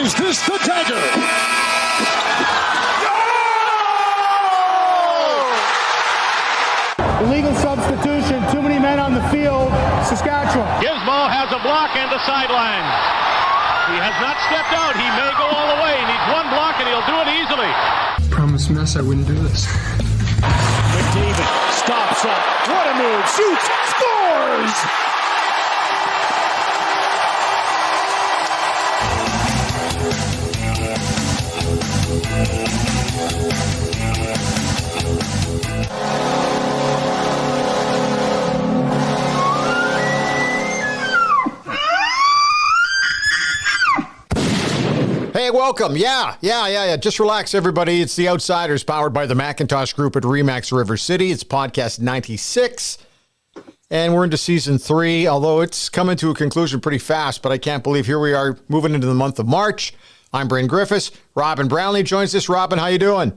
Is this the dagger? Illegal substitution, too many men on the field, Saskatchewan. Gizmo has a block and the sideline. He has not stepped out. He may go all the way. He needs one block and he'll do it easily. Promise Mess I wouldn't do this. McDavid stops up. What a move. Shoots. Scores! Hey, welcome. Yeah. Just relax, everybody. It's The Outsiders, powered by the Macintosh Group at RE/MAX River City. It's podcast 96, and we're into season 3, although it's coming to a conclusion pretty fast, but I can't believe here we are moving into the month of March. I'm Bryn Griffiths. Robin Brownlee joins us. Robin, how you doing?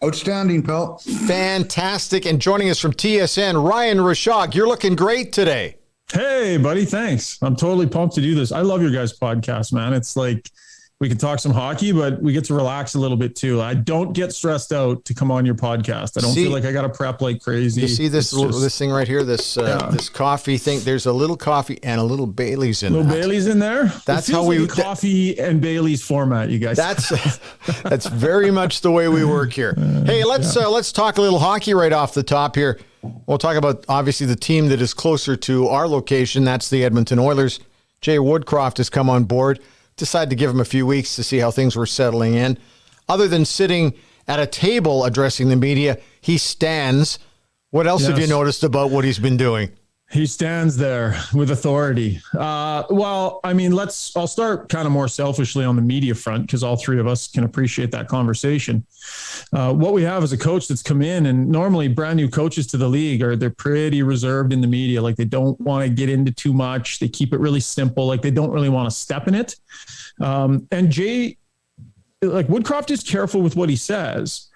Outstanding, pal. Fantastic. And joining us from TSN, Ryan Rishaug. You're looking great today. Hey, buddy. Thanks. I'm totally pumped to do this. I love your guys' podcast, man. It's like, we can talk some hockey, but we get to relax a little bit too. I don't get stressed out to come on your podcast. I don't feel like I got to prep like crazy. You see this thing right here, this coffee thing. There's a little coffee and a little Bailey's in there. Bailey's in there. That's how we like coffee and Bailey's format, you guys. That's very much the way we work here. Hey, let's talk a little hockey right off the top here. We'll talk about obviously the team that is closer to our location. That's the Edmonton Oilers. Jay Woodcroft has come on board. Decided to give him a few weeks to see how things were settling in. Other than sitting at a table addressing the media, he stands. What else have you noticed about what he's been doing? He stands there with authority. Well, I mean, I'll start kind of more selfishly on the media front, because all three of us can appreciate that conversation. What we have is a coach that's come in, and normally brand new coaches to the league they're pretty reserved in the media. Like, they don't want to get into too much. They keep it really simple. Like, they don't really want to step in it. And Jay, like, Woodcroft is careful with what he says,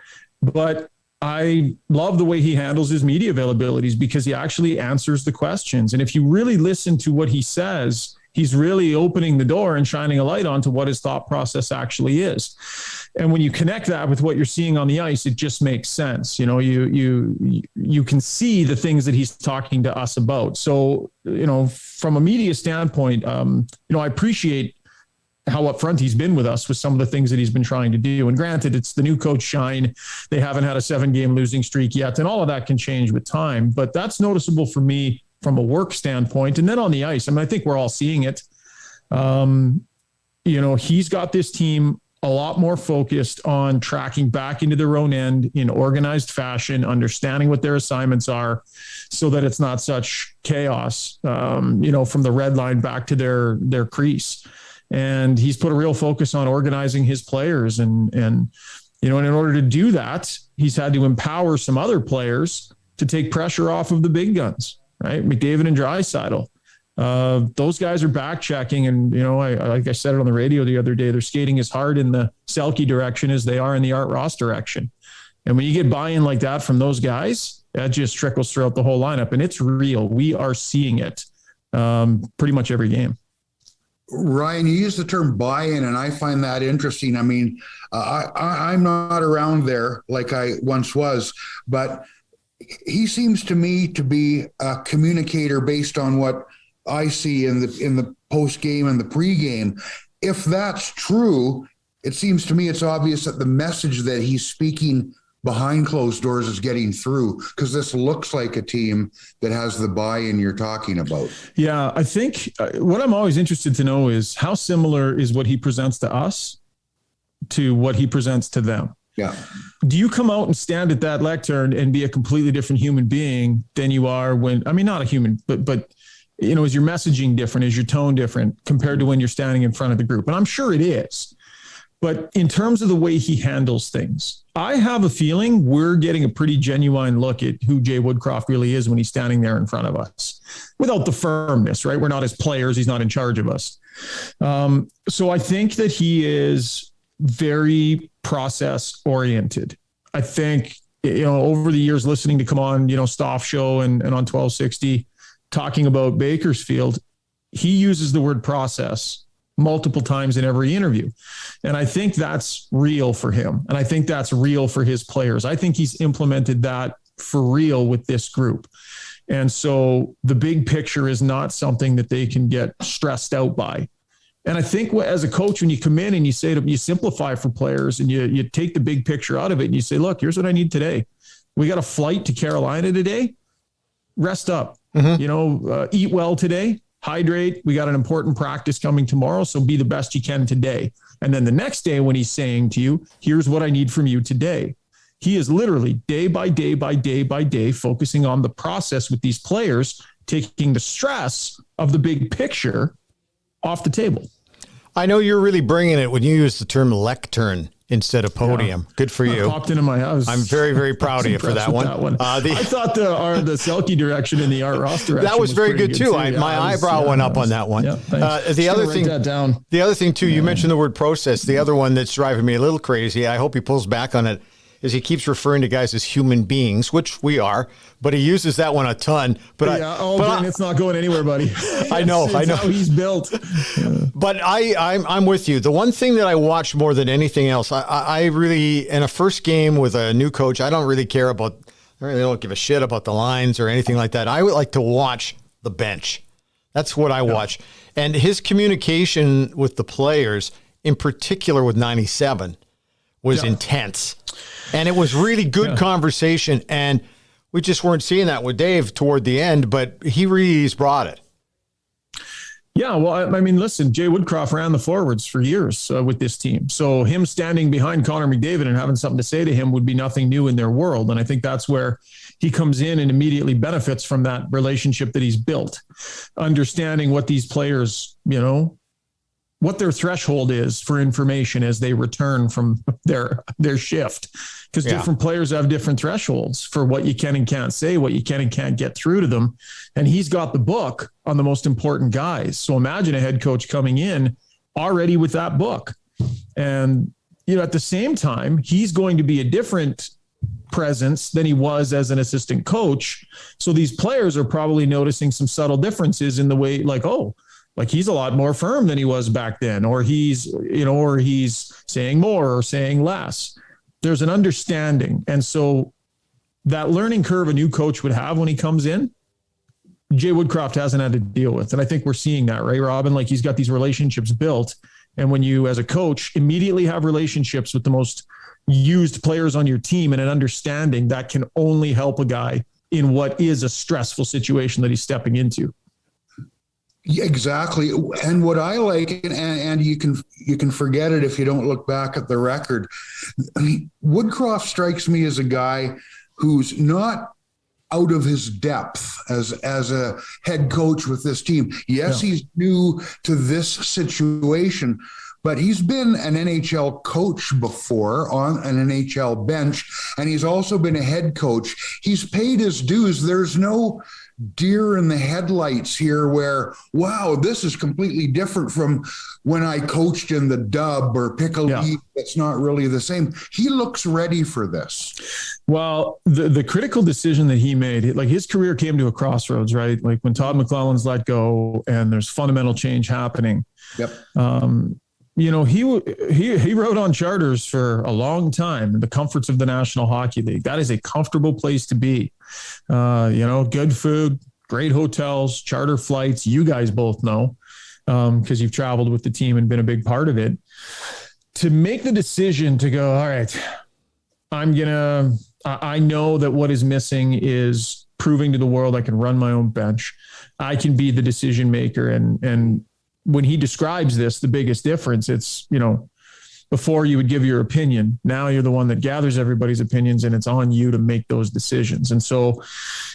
but I love the way he handles his media availabilities, because he actually answers the questions. And if you really listen to what he says, he's really opening the door and shining a light onto what his thought process actually is. And when you connect that with what you're seeing on the ice, it just makes sense. You know, you can see the things that he's talking to us about. So, you know, from a media standpoint, I appreciate how upfront he's been with us with some of the things that he's been trying to do. And granted, it's the new coach shine. They haven't had a 7-game losing streak yet, and all of that can change with time. But that's noticeable for me from a work standpoint. And then on the ice, I mean, I think we're all seeing it. He's got this team a lot more focused on tracking back into their own end in organized fashion, understanding what their assignments are, so that it's not such chaos, from the red line back to their crease. And he's put a real focus on organizing his players. And in order to do that, he's had to empower some other players to take pressure off of the big guns, right? McDavid and Draisaitl. Those guys are back checking. And, like I said it on the radio the other day, they're skating as hard in the Selke direction as they are in the Art Ross direction. And when you get buy-in like that from those guys, that just trickles throughout the whole lineup. And it's real. We are seeing it pretty much every game. Ryan, you use the term buy-in, and I find that interesting. I mean, I'm not around there like I once was, but he seems to me to be a communicator based on what I see in the post-game and the pre-game. If that's true, it seems to me it's obvious that the message that he's speaking behind closed doors is getting through, because this looks like a team that has the buy-in you're talking about. Yeah, I think what I'm always interested to know is how similar is what he presents to us to what he presents to them. Yeah. Do you come out and stand at that lectern and be a completely different human being than you are not a human, but is your messaging different? Is your tone different compared to when you're standing in front of the group? And I'm sure it is. But in terms of the way he handles things, I have a feeling we're getting a pretty genuine look at who Jay Woodcroft really is when he's standing there in front of us, without the firmness, right? We're not his players. He's not in charge of us. So I think that he is very process oriented. I think, over the years listening to come on, Stoff Show and on 1260, talking about Bakersfield, he uses the word process multiple times in every interview. And I think that's real for him. And I think that's real for his players. I think he's implemented that for real with this group. And so the big picture is not something that they can get stressed out by. And I think as a coach, when you come in and you say you simplify for players and you take the big picture out of it and you say, look, here's what I need today. We got a flight to Carolina today. Rest up, eat well today, hydrate. We got an important practice coming tomorrow. So be the best you can today. And then the next day when he's saying to you, here's what I need from you today. He is literally day by day by day by day focusing on the process with these players, taking the stress of the big picture off the table. I know you're really bringing it when you use the term lectern instead of podium. Yeah. Good for you. Popped into my house. I'm very, very proud of you for that one. I thought the Selke direction and the Art Ross direction that was very good too. My eyebrow went up on that one. Yeah, the other thing too, you mentioned the word process. The other one that's driving me a little crazy, I hope he pulls back on it, is he keeps referring to guys as human beings, which we are, but he uses that one a ton. But it's not going anywhere, buddy. I know. How he's built. But I'm with you. The one thing that I watch more than anything else, I really, in a first game with a new coach, I really don't give a shit about the lines or anything like that. I would like to watch the bench. That's what I watch. And his communication with the players, in particular with 97, was intense. And it was really good conversation. And we just weren't seeing that with Dave toward the end, but he really's brought it. Yeah, well, I mean, listen, Jay Woodcroft ran the forwards for years with this team. So him standing behind Connor McDavid and having something to say to him would be nothing new in their world. And I think that's where he comes in and immediately benefits from that relationship that he's built, understanding what these players, what their threshold is for information as they return from their shift. Because different players have different thresholds for what you can and can't say, what you can and can't get through to them. And he's got the book on the most important guys. So imagine a head coach coming in already with that book. And, at the same time, he's going to be a different presence than he was as an assistant coach. So these players are probably noticing some subtle differences in the way, like he's a lot more firm than he was back then, or he's saying more or saying less. There's an understanding. And so that learning curve a new coach would have when he comes in, Jay Woodcroft hasn't had to deal with. And I think we're seeing that, right, Robin? Like he's got these relationships built. And when you, as a coach, immediately have relationships with the most used players on your team and an understanding, that can only help a guy in what is a stressful situation that he's stepping into. Yeah, exactly. And what I like, and you can forget it if you don't look back at the record, Woodcroft strikes me as a guy who's not out of his depth as a head coach with this team. Yes, he's new to this situation, but he's been an NHL coach before on an NHL bench, and he's also been a head coach. He's paid his dues. There's no deer in the headlights here where, wow, this is completely different from when I coached in the Dub or pick a league that's not really the same. He looks ready for this. Well, the critical decision that he made, like his career came to a crossroads, right? Like when Todd McClellan's let go and there's fundamental change happening. Yep. He rode on charters for a long time in the comforts of the National Hockey League. That is a comfortable place to be. Good food, great hotels, charter flights. You guys both know because you've traveled with the team and been a big part of it. To make the decision to go, all right, I know that what is missing is proving to the world I can run my own bench. I can be the decision maker. And when he describes this, the biggest difference, it's, before you would give your opinion. Now you're the one that gathers everybody's opinions and it's on you to make those decisions. And so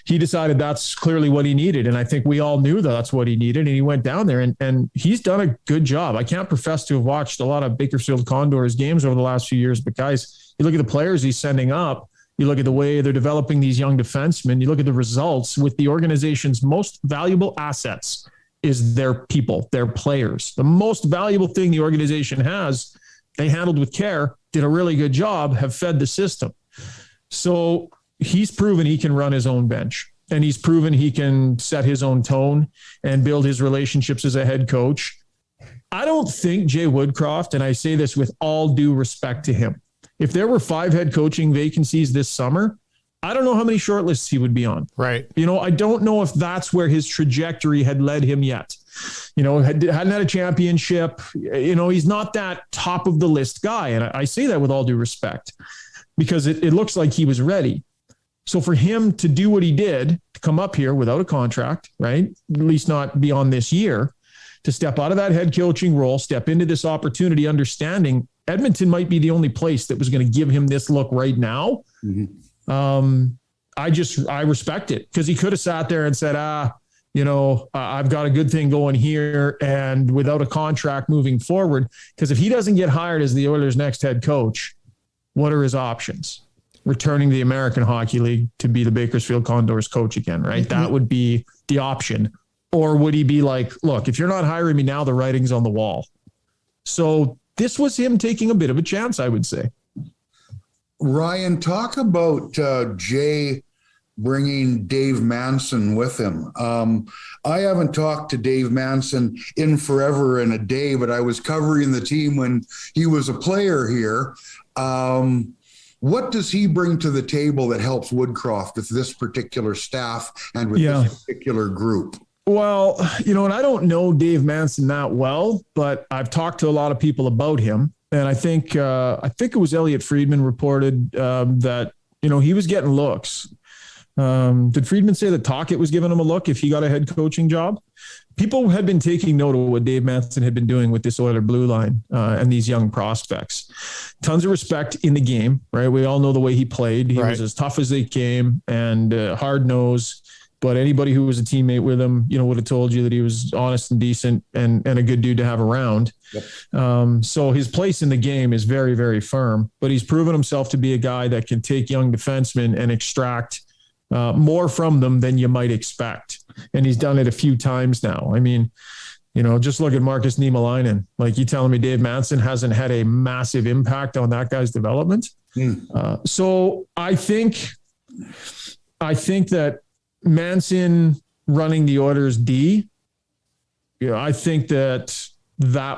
he decided that's clearly what he needed. And I think we all knew that's what he needed. And he went down there and he's done a good job. I can't profess to have watched a lot of Bakersfield Condors games over the last few years, but guys, you look at the players he's sending up, you look at the way they're developing these young defensemen, you look at the results with the organization's most valuable assets is their people, their players. The most valuable thing the organization has, they handled with care, did a really good job, have fed the system. So he's proven he can run his own bench and he's proven he can set his own tone and build his relationships as a head coach. I don't think Jay Woodcroft, and I say this with all due respect to him, if there were 5 head coaching vacancies this summer, I don't know how many shortlists he would be on. Right. I don't know if that's where his trajectory had led him yet. Hadn't had a championship. He's not that top of the list guy. And I say that with all due respect because it looks like he was ready. So for him to do what he did, to come up here without a contract, right? At least not beyond this year, to step out of that head coaching role, step into this opportunity, understanding Edmonton might be the only place that was going to give him this look right now. Mm-hmm. I respect it because he could have sat there and said, I've got a good thing going here and without a contract moving forward. Because if he doesn't get hired as the Oilers' next head coach, what are his options? Returning to the American Hockey League to be the Bakersfield Condors coach again, right? Mm-hmm. That would be the option. Or would he be like, look, if you're not hiring me now, the writing's on the wall. So this was him taking a bit of a chance, I would say. Ryan, talk about Jay bringing Dave Manson with him. I haven't talked to Dave Manson in forever and a day, but I was covering the team when he was a player here. What does he bring to the table that helps Woodcroft with this particular staff and with this particular group? Well, and I don't know Dave Manson that well, but I've talked to a lot of people about him. And I think it was Elliot Friedman reported that, he was getting looks. Did Friedman say that Tocchet was giving him a look if he got a head coaching job? People had been taking note of what Dave Manson had been doing with this Oiler blue line and these young prospects. Tons of respect in the game, right? We all know the way he played. He was as tough as they came and hard nosed. But anybody who was a teammate with him, would have told you that he was honest and decent and a good dude to have around. Yep. So his place in the game is very, very firm. But he's proven himself to be a guy that can take young defensemen and extract more from them than you might expect. And he's done it a few times now. I mean, just look at Markus Niemelainen. Like, you telling me Dave Manson hasn't had a massive impact on that guy's development? So I think that Manson running the Oilers D, I think that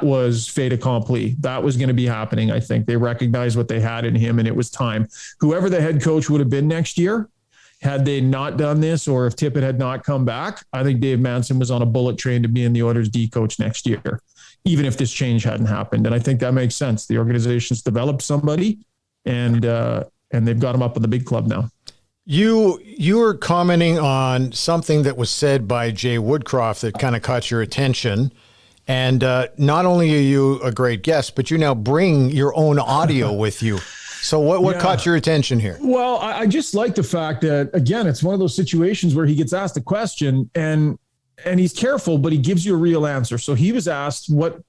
was fait accompli. That was going to be happening. I think they recognized what they had in him and it was time. Whoever the head coach would have been next year, had they not done this, or if Tippett had not come back, I think Dave Manson was on a bullet train to being the Oilers D coach next year, even if this change hadn't happened. And I think that makes sense. The organization's developed somebody and they've got him up in the big club now. You were commenting on something that was said by Jay Woodcroft that kind of caught your attention. And not only are you a great guest, but you now bring your own audio with you. So what caught your attention here? Well, I just like the fact that, again, it's one of those situations where he gets asked a question and he's careful, but he gives you a real answer. So he was asked what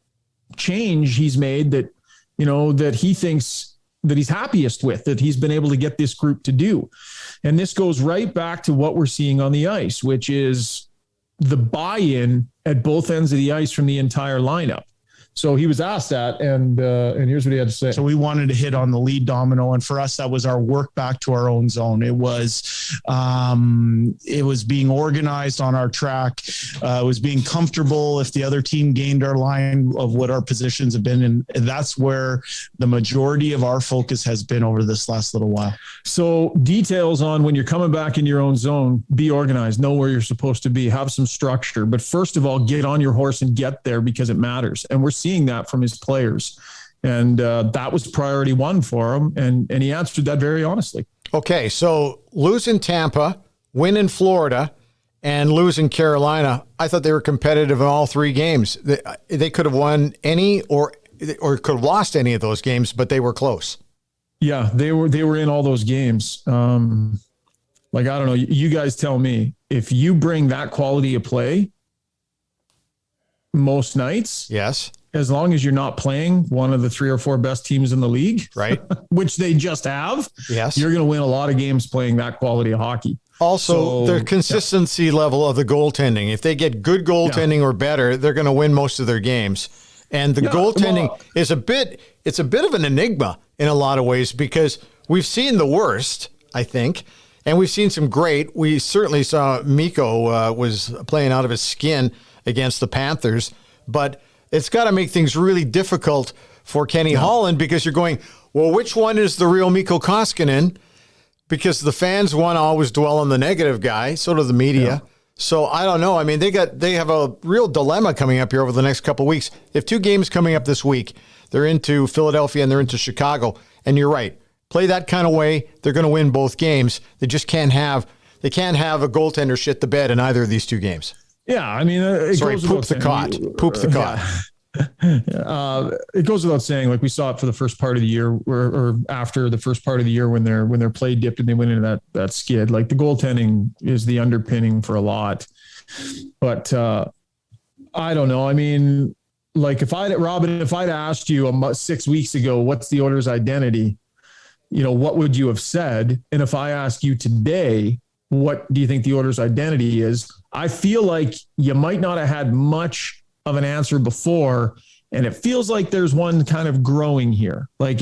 change he's made that, that he thinks that he's happiest with, that he's been able to get this group to do. And this goes right back to what we're seeing on the ice, which is the buy-in at both ends of the ice from the entire lineup. So he was asked that, and here's what he had to say. So we wanted to hit on the lead domino, and for us, that was our work back to our own zone. It was being organized on our track. It was being comfortable if the other team gained our line of what our positions have been, and that's where the majority of our focus has been over this last little while. So details on when you're coming back in your own zone, be organized, know where you're supposed to be, have some structure. But first of all, get on your horse and get there because it matters. And we're seeing that from his players. And that was priority one for him. And he answered that very honestly. Okay, so losing Tampa, win in Florida, and losing Carolina, I thought they were competitive in all 3 games. They could have won any or could have lost any of those games, but they were close. Yeah, they were in all those games. I don't know. You guys tell me, if you bring that quality of play most nights, yes, as long as you're not playing one of the 3 or 4 best teams in the league, right, which they just have, yes, you're going to win a lot of games playing that quality of hockey. Also, the consistency level of the goaltending. If they get good goaltending or better, they're going to win most of their games. And the goaltending is a bit of an enigma in a lot of ways, because we've seen the worst, I think, and we've seen some great. We certainly saw Mikko was playing out of his skin against the Panthers, but it's got to make things really difficult for Kenny Holland, because you're going, well, which one is the real Mikko Koskinen? Because the fans want to always dwell on the negative guy, so do the media. Yeah. So I don't know. I mean, they have a real dilemma coming up here over the next couple of weeks. They have 2 games coming up this week. They're into Philadelphia and they're into Chicago. And you're right. Play that kind of way, they're going to win both games. They just can't have a goaltender shit the bed in either of these 2 games. Yeah, I mean, poop the cot. It goes without saying, like we saw it for the first part of the year, or after the first part of the year when their play dipped and they went into that skid. Like the goaltending is the underpinning for a lot. But I don't know. I mean, like if I'd asked you 6 weeks ago, what's the Oilers' identity? What would you have said? And if I ask you today, what do you think the Oilers' identity is? I feel like you might not have had much of an answer before, and it feels like there's one kind of growing here. Like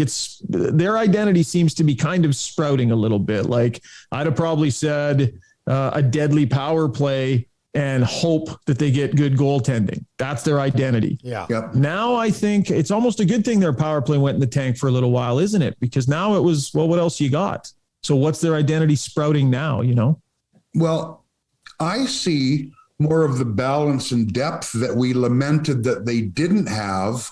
their identity seems to be kind of sprouting a little bit. Like I'd have probably said a deadly power play and hope that they get good goaltending. That's their identity. Yeah. Yep. Now I think it's almost a good thing their power play went in the tank for a little while, isn't it? Because now it was, well, what else you got? So what's their identity sprouting now, Well, I see more of the balance and depth that we lamented that they didn't have.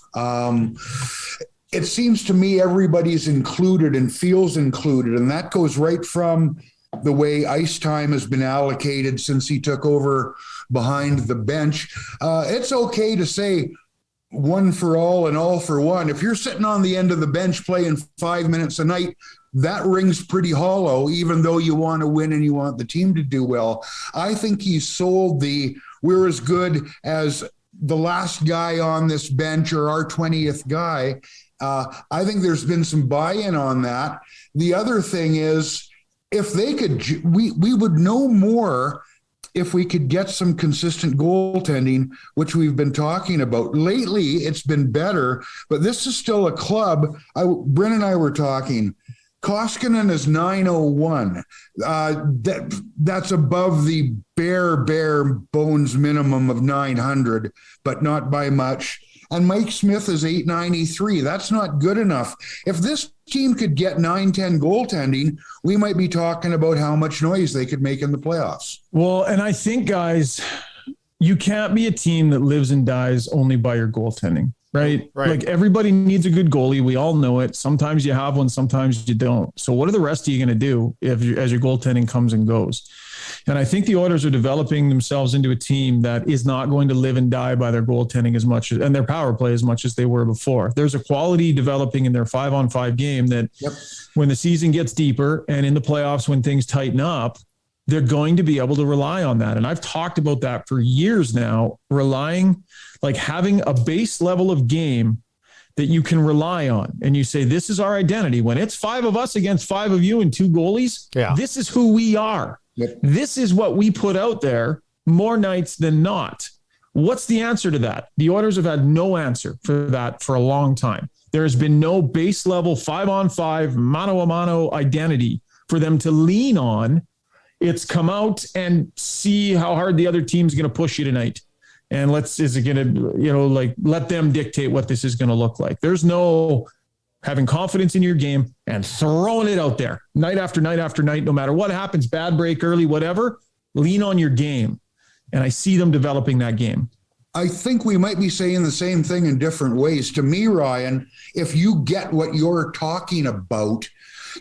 It seems to me everybody's included and feels included, and that goes right from the way ice time has been allocated since he took over behind the bench. It's okay to say one for all and all for one. If you're sitting on the end of the bench playing 5 minutes a night, that rings pretty hollow, even though you want to win and you want the team to do well. I think he sold we're as good as the last guy on this bench or our 20th guy. I think there's been some buy-in on that. The other thing is, if they could, we would know more if we could get some consistent goaltending, which we've been talking about. Lately, it's been better, but this is still a club. Bryn and I were talking. Koskinen is 901. That's above the bare bones minimum of 900, but not by much. And Mike Smith is 893. That's not good enough. If this team could get 9-10 goaltending, we might be talking about how much noise they could make in the playoffs. Well, and I think, guys, you can't be a team that lives and dies only by your goaltending, right? Like everybody needs a good goalie. We all know it. Sometimes you have one, sometimes you don't. So what are the rest of you going to do as your goaltending comes and goes? And I think the Oilers are developing themselves into a team that is not going to live and die by their goaltending as much and their power play as much as they were before. There's a quality developing in their 5-on-5 game that when the season gets deeper and in the playoffs, when things tighten up, they're going to be able to rely on that. And I've talked about that for years now, having a base level of game that you can rely on. And you say, this is our identity. When it's 5 of us against 5 of you and 2 goalies, this is who we are. Yep. This is what we put out there more nights than not. What's the answer to that? The Oilers have had no answer for that for a long time. There has been no base level 5-on-5 mano-a-mano identity for them to lean on. It's come out and see how hard the other team's going to push you tonight. And let them dictate what this is going to look like. There's no having confidence in your game and throwing it out there night after night after night, no matter what happens, bad break early, whatever, lean on your game. And I see them developing that game. I think we might be saying the same thing in different ways. To me, Ryan, if you get what you're talking about,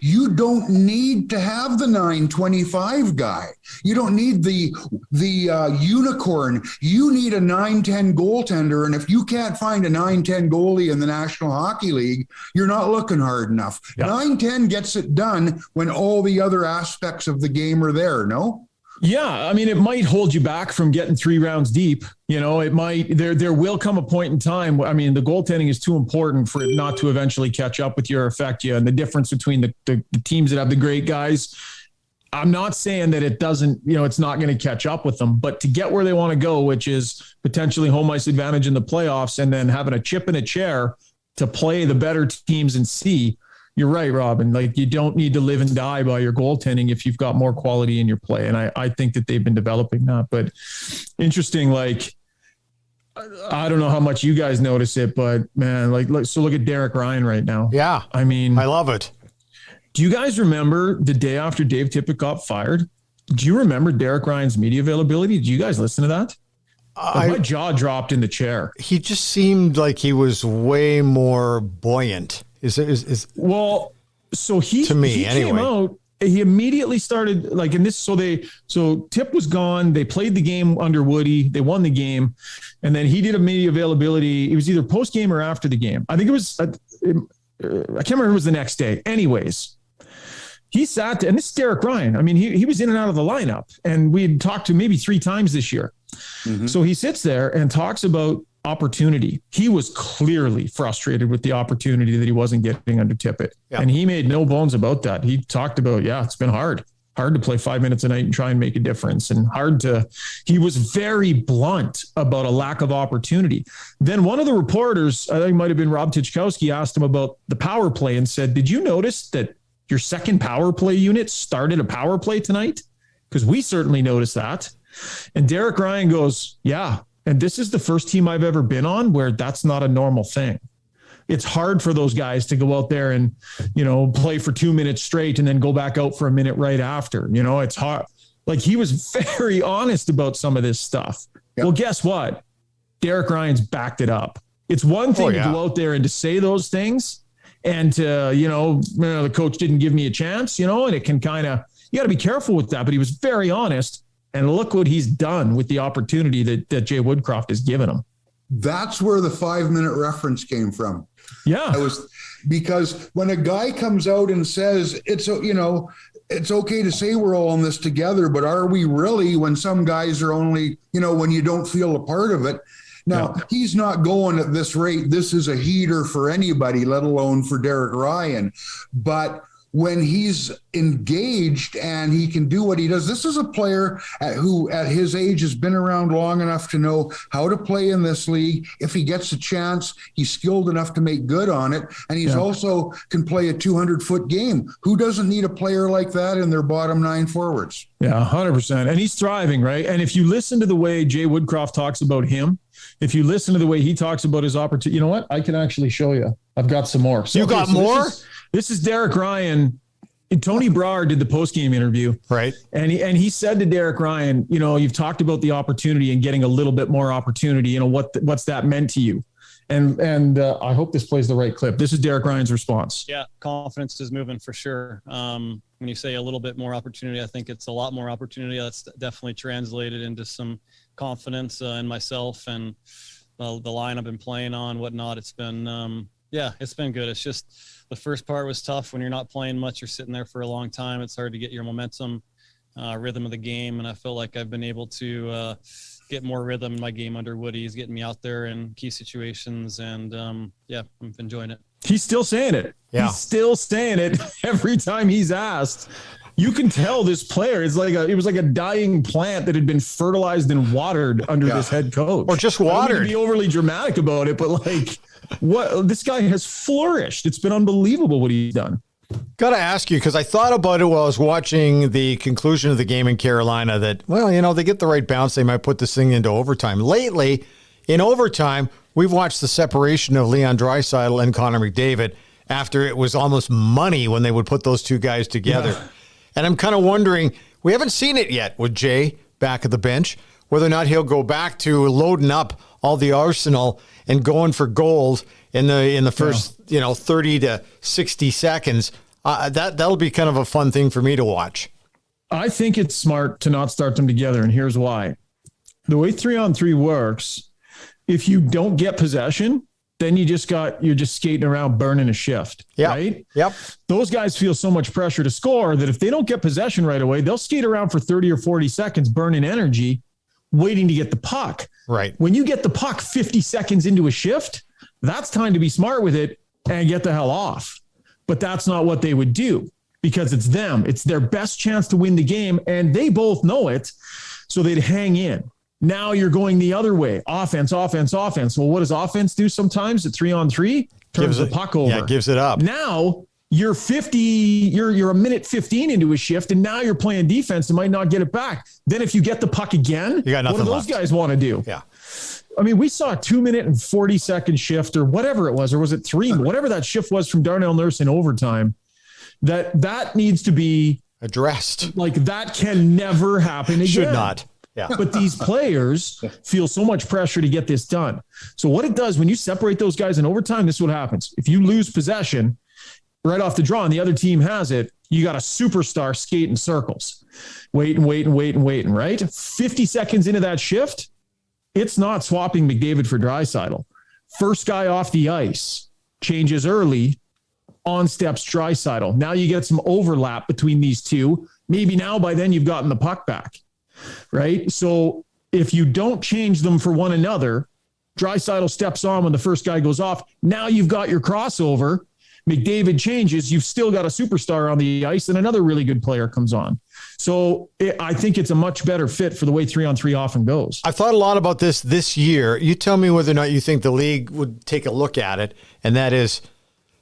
you don't need to have the 925 guy. You don't need the unicorn. You need a 9-10 goaltender. And if you can't find a 9-10 goalie in the National Hockey League, you're not looking hard enough. 9-10 gets it done when all the other aspects of the game are there, no? Yeah, I mean, it might hold you back from getting 3 rounds deep. It might. There will come a point in time. I mean, the goaltending is too important for it not to eventually catch up with you or affect you. And the difference between the teams that have the great guys, I'm not saying that it doesn't. It's not going to catch up with them. But to get where they want to go, which is potentially home ice advantage in the playoffs, and then having a chip in a chair to play the better teams and see. You're right, Robin. You don't need to live and die by your goaltending if you've got more quality in your play. And I think that they've been developing that. But interesting, I don't know how much you guys notice it, but man, so look at Derek Ryan right now. Yeah. I mean, I love it. Do you guys remember the day after Dave Tippett got fired? Do you remember Derek Ryan's media availability? Did you guys listen to that? My jaw dropped in the chair. He just seemed like he was way more buoyant. Well, so he came out. He immediately started so Tip was gone. They played the game under Woody. They won the game. And then he did a media availability. It was either post game or after the game. I think it was, I can't remember if it was the next day. Anyways, he sat, and this is Derek Ryan. I mean, he was in and out of the lineup, and we had talked to him maybe 3 times this year. Mm-hmm. So he sits there and talks about opportunity. He was clearly frustrated with the opportunity that he wasn't getting under Tippett. Yeah. And he made no bones about that. He talked about, it's been hard to play 5 minutes a night and try and make a difference, and he was very blunt about a lack of opportunity. Then one of the reporters, I think it might've been Rob Tychkowski, asked him about the power play and said, did you notice that your second power play unit started a power play tonight? Because we certainly noticed that. And Derek Ryan goes, yeah. And this is the first team I've ever been on where that's not a normal thing. It's hard for those guys to go out there and, play for 2 minutes straight and then go back out for a minute right after. It's hard. Like, he was very honest about some of this stuff. Yep. Well, guess what? Derek Ryan's backed it up. It's one thing to go out there and to say those things and to, the coach didn't give me a chance, and it can you got to be careful with that. But he was very honest. And look what he's done with the opportunity that Jay Woodcroft has given him. That's where the 5-minute reference came from. Yeah. Because when a guy comes out and says, it's okay to say we're all in this together, but are we really, when some guys are only, when you don't feel a part of it? Now, he's not going at this rate. This is a heater for anybody, let alone for Derek Ryan. But when he's engaged and he can do what he does, this is a player who at his age has been around long enough to know how to play in this league. If he gets a chance, he's skilled enough to make good on it. And he's also can play a 200-foot game. Who doesn't need a player like that in their bottom 9 forwards? Yeah, 100%. And he's thriving, right? And if you listen to the way Jay Woodcroft talks about him, if you listen to the way he talks about his opportunity, you know what? I can actually show you. I've got some more. So, got more? This is Derek Ryan. Tony Brouwer did the post-game interview. Right. And he said to Derek Ryan, you've talked about the opportunity and getting a little bit more opportunity. What's that meant to you? And I hope this plays the right clip. This is Derek Ryan's response. Yeah, confidence is moving for sure. When you say a little bit more opportunity, I think it's a lot more opportunity. That's definitely translated into some confidence in myself and the line I've been playing on, whatnot. It's been, it's been good. It's just the first part was tough when you're not playing much. You're sitting there for a long time. It's hard to get your momentum, rhythm of the game. And I feel like I've been able to get more rhythm in my game under Woody. He's getting me out there in key situations. And I'm enjoying it. He's still saying it. Yeah. He's still saying it every time he's asked. You can tell this player is it was like a dying plant that had been fertilized and watered under this head coach. Or just watered. I don't mean to be overly dramatic about it, but this guy has flourished. It's been unbelievable what he's done. Got to ask you, because I thought about it while I was watching the conclusion of the game in Carolina that, they get the right bounce. They might put this thing into overtime. Lately, in overtime, we've watched the separation of Leon Draisaitl and Connor McDavid after it was almost money when they would put those two guys together. Yeah. And I'm kind of wondering, we haven't seen it yet with Jay back at the bench, whether or not he'll go back to loading up all the arsenal and going for goals in the first 30 to 60 seconds. That'll be kind of a fun thing for me to watch. I think it's smart to not start them together, and here's why. The way 3-on-3 works, if you don't get possession, then you're just skating around burning a shift, right? Yep. Those guys feel so much pressure to score that if they don't get possession right away, they'll skate around for 30 or 40 seconds, burning energy, waiting to get the puck. Right. When you get the puck 50 seconds into a shift, that's time to be smart with it and get the hell off. But that's not what they would do because it's them. It's their best chance to win the game, and they both know it, so they'd hang in. Now you're going the other way. Offense. Well, what does offense do sometimes at 3-on-3? Turns the puck over. Yeah, gives it up. Now you're a minute 15 into a shift, and now you're playing defense and might not get it back. Then if you get the puck again, you got nothing what do those guys want to do? Yeah. I mean, we saw a 2-minute and 40-second shift or whatever it was, or was it 3, whatever that shift was from Darnell Nurse in overtime, that needs to be addressed. Like, that can never happen again. Should not. Yeah. But these players feel so much pressure to get this done. So what it does when you separate those guys in overtime, this is what happens. If you lose possession right off the draw and the other team has it, you got a superstar skate in circles, waiting, right? 50 seconds into that shift, it's not swapping McDavid for Draisaitl. First guy off the ice changes early, on steps Draisaitl. Now you get some overlap between these two. Maybe now by then you've gotten the puck back, right? So if you don't change them for one another, Draisaitl steps on when the first guy goes off. Now you've got your crossover. McDavid changes. You've still got a superstar on the ice and another really good player comes on. So I think it's a much better fit for the way 3-on-3 often goes. I've thought a lot about this year. You tell me whether or not you think the league would take a look at it, and that is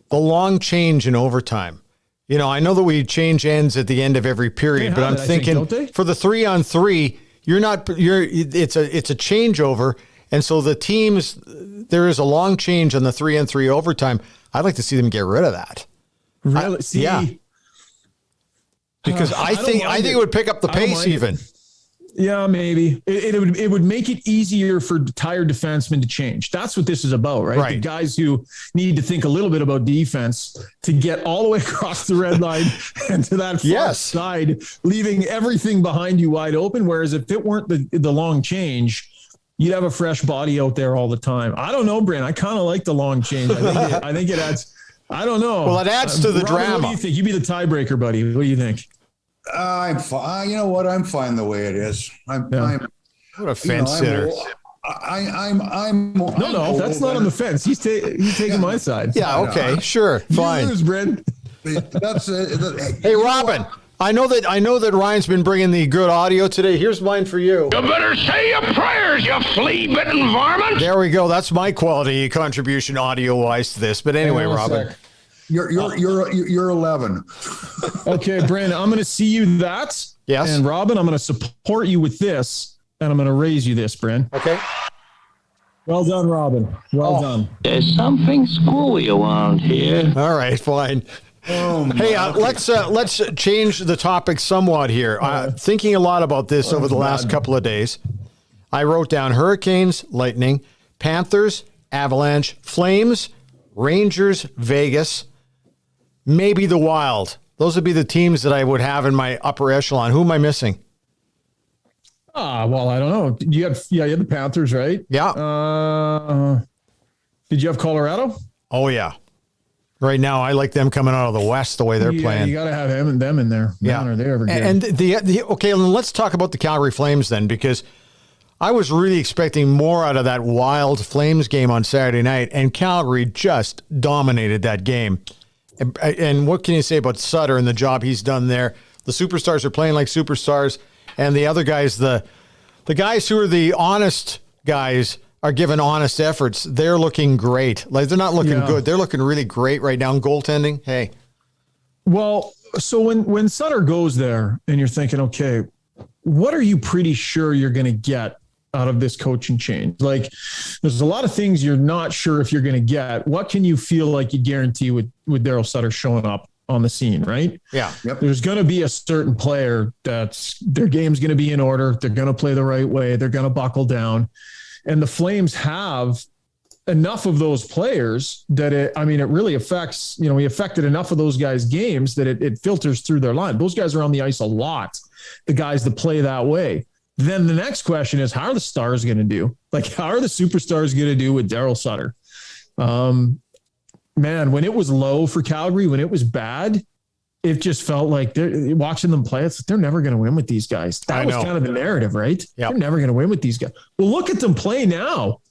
the long change in overtime. You know, I know that we change ends at the end of every period, but I'm thinking for the 3-on-3, it's a changeover. And so the teams, there is a long change on the 3-on-3 overtime. I'd like to see them get rid of that. Really? Yeah. Because I think it would pick up the pace even. Yeah, maybe. It would make it easier for tired defensemen to change. That's what this is about, right? The guys who need to think a little bit about defense to get all the way across the red line and to that far side, leaving everything behind you wide open. Whereas if it weren't the long change, you'd have a fresh body out there all the time. I don't know, Brent. I kind of like the long change. I think it adds. I don't know. Well, it adds to the Robin, drama. What do you think? You be the tiebreaker, buddy. What do you think? I'm fine. You know what? I'm fine the way it is. I'm what a fence sitter. No, that's not on the fence. He's taking my side. Yeah. Okay. Sure. Fine. You lose, Brent. That's hey, Robin. I know that Ryan's been bringing the good audio today. Here's mine for you. You better say your prayers, you flea-bitten varmint. There we go. That's my quality contribution audio-wise to this. But anyway, Robin. You're 11. Okay, Brandon, I'm going to see you that. Yes. And Robin, I'm going to support you with this, and I'm going to raise you this, Brandon. Okay. Well done, Robin. Well done. There's something screwy around here. All right, fine. Hey, let's change the topic somewhat here. Thinking a lot about this over the last couple of days, I wrote down Hurricanes, Lightning, Panthers, Avalanche, Flames, Rangers, Vegas, maybe the Wild. Those would be the teams that I would have in my upper echelon. Who am I missing? Well, I don't know. You had the Panthers, right? Yeah. Did you have Colorado? Oh, yeah. Right now, I like them coming out of the West the way they're playing. You got to have them in there. Man, are they ever good. And okay, let's talk about the Calgary Flames then, because I was really expecting more out of that Wild Flames game on Saturday night, and Calgary just dominated that game. And what can you say about Sutter and the job he's done there? The superstars are playing like superstars, and the other guys, the guys who are the honest guys, are giving honest efforts. They're looking great. Like, they're not looking good. They're looking really great right now in goaltending. Hey. Well, so when Sutter goes there and you're thinking, okay, what are you pretty sure you're going to get out of this coaching change? Like, there's a lot of things you're not sure if you're going to get. What can you feel like you guarantee with Daryl Sutter showing up on the scene, right? Yeah. Yep. There's going to be a certain player that's their game's going to be in order. They're going to play the right way. They're going to buckle down. And the Flames have enough of those players that it really affects, he affected enough of those guys' games that it filters through their line. Those guys are on the ice a lot, the guys that play that way. Then the next question is, how are the stars going to do? Like, how are the superstars going to do with Daryl Sutter? Man, when it was low for Calgary, when it was bad, it just felt like watching them play, they're never going to win with these guys. That was kind of the narrative, right? Yep. They're never going to win with these guys. Well, look at them play now.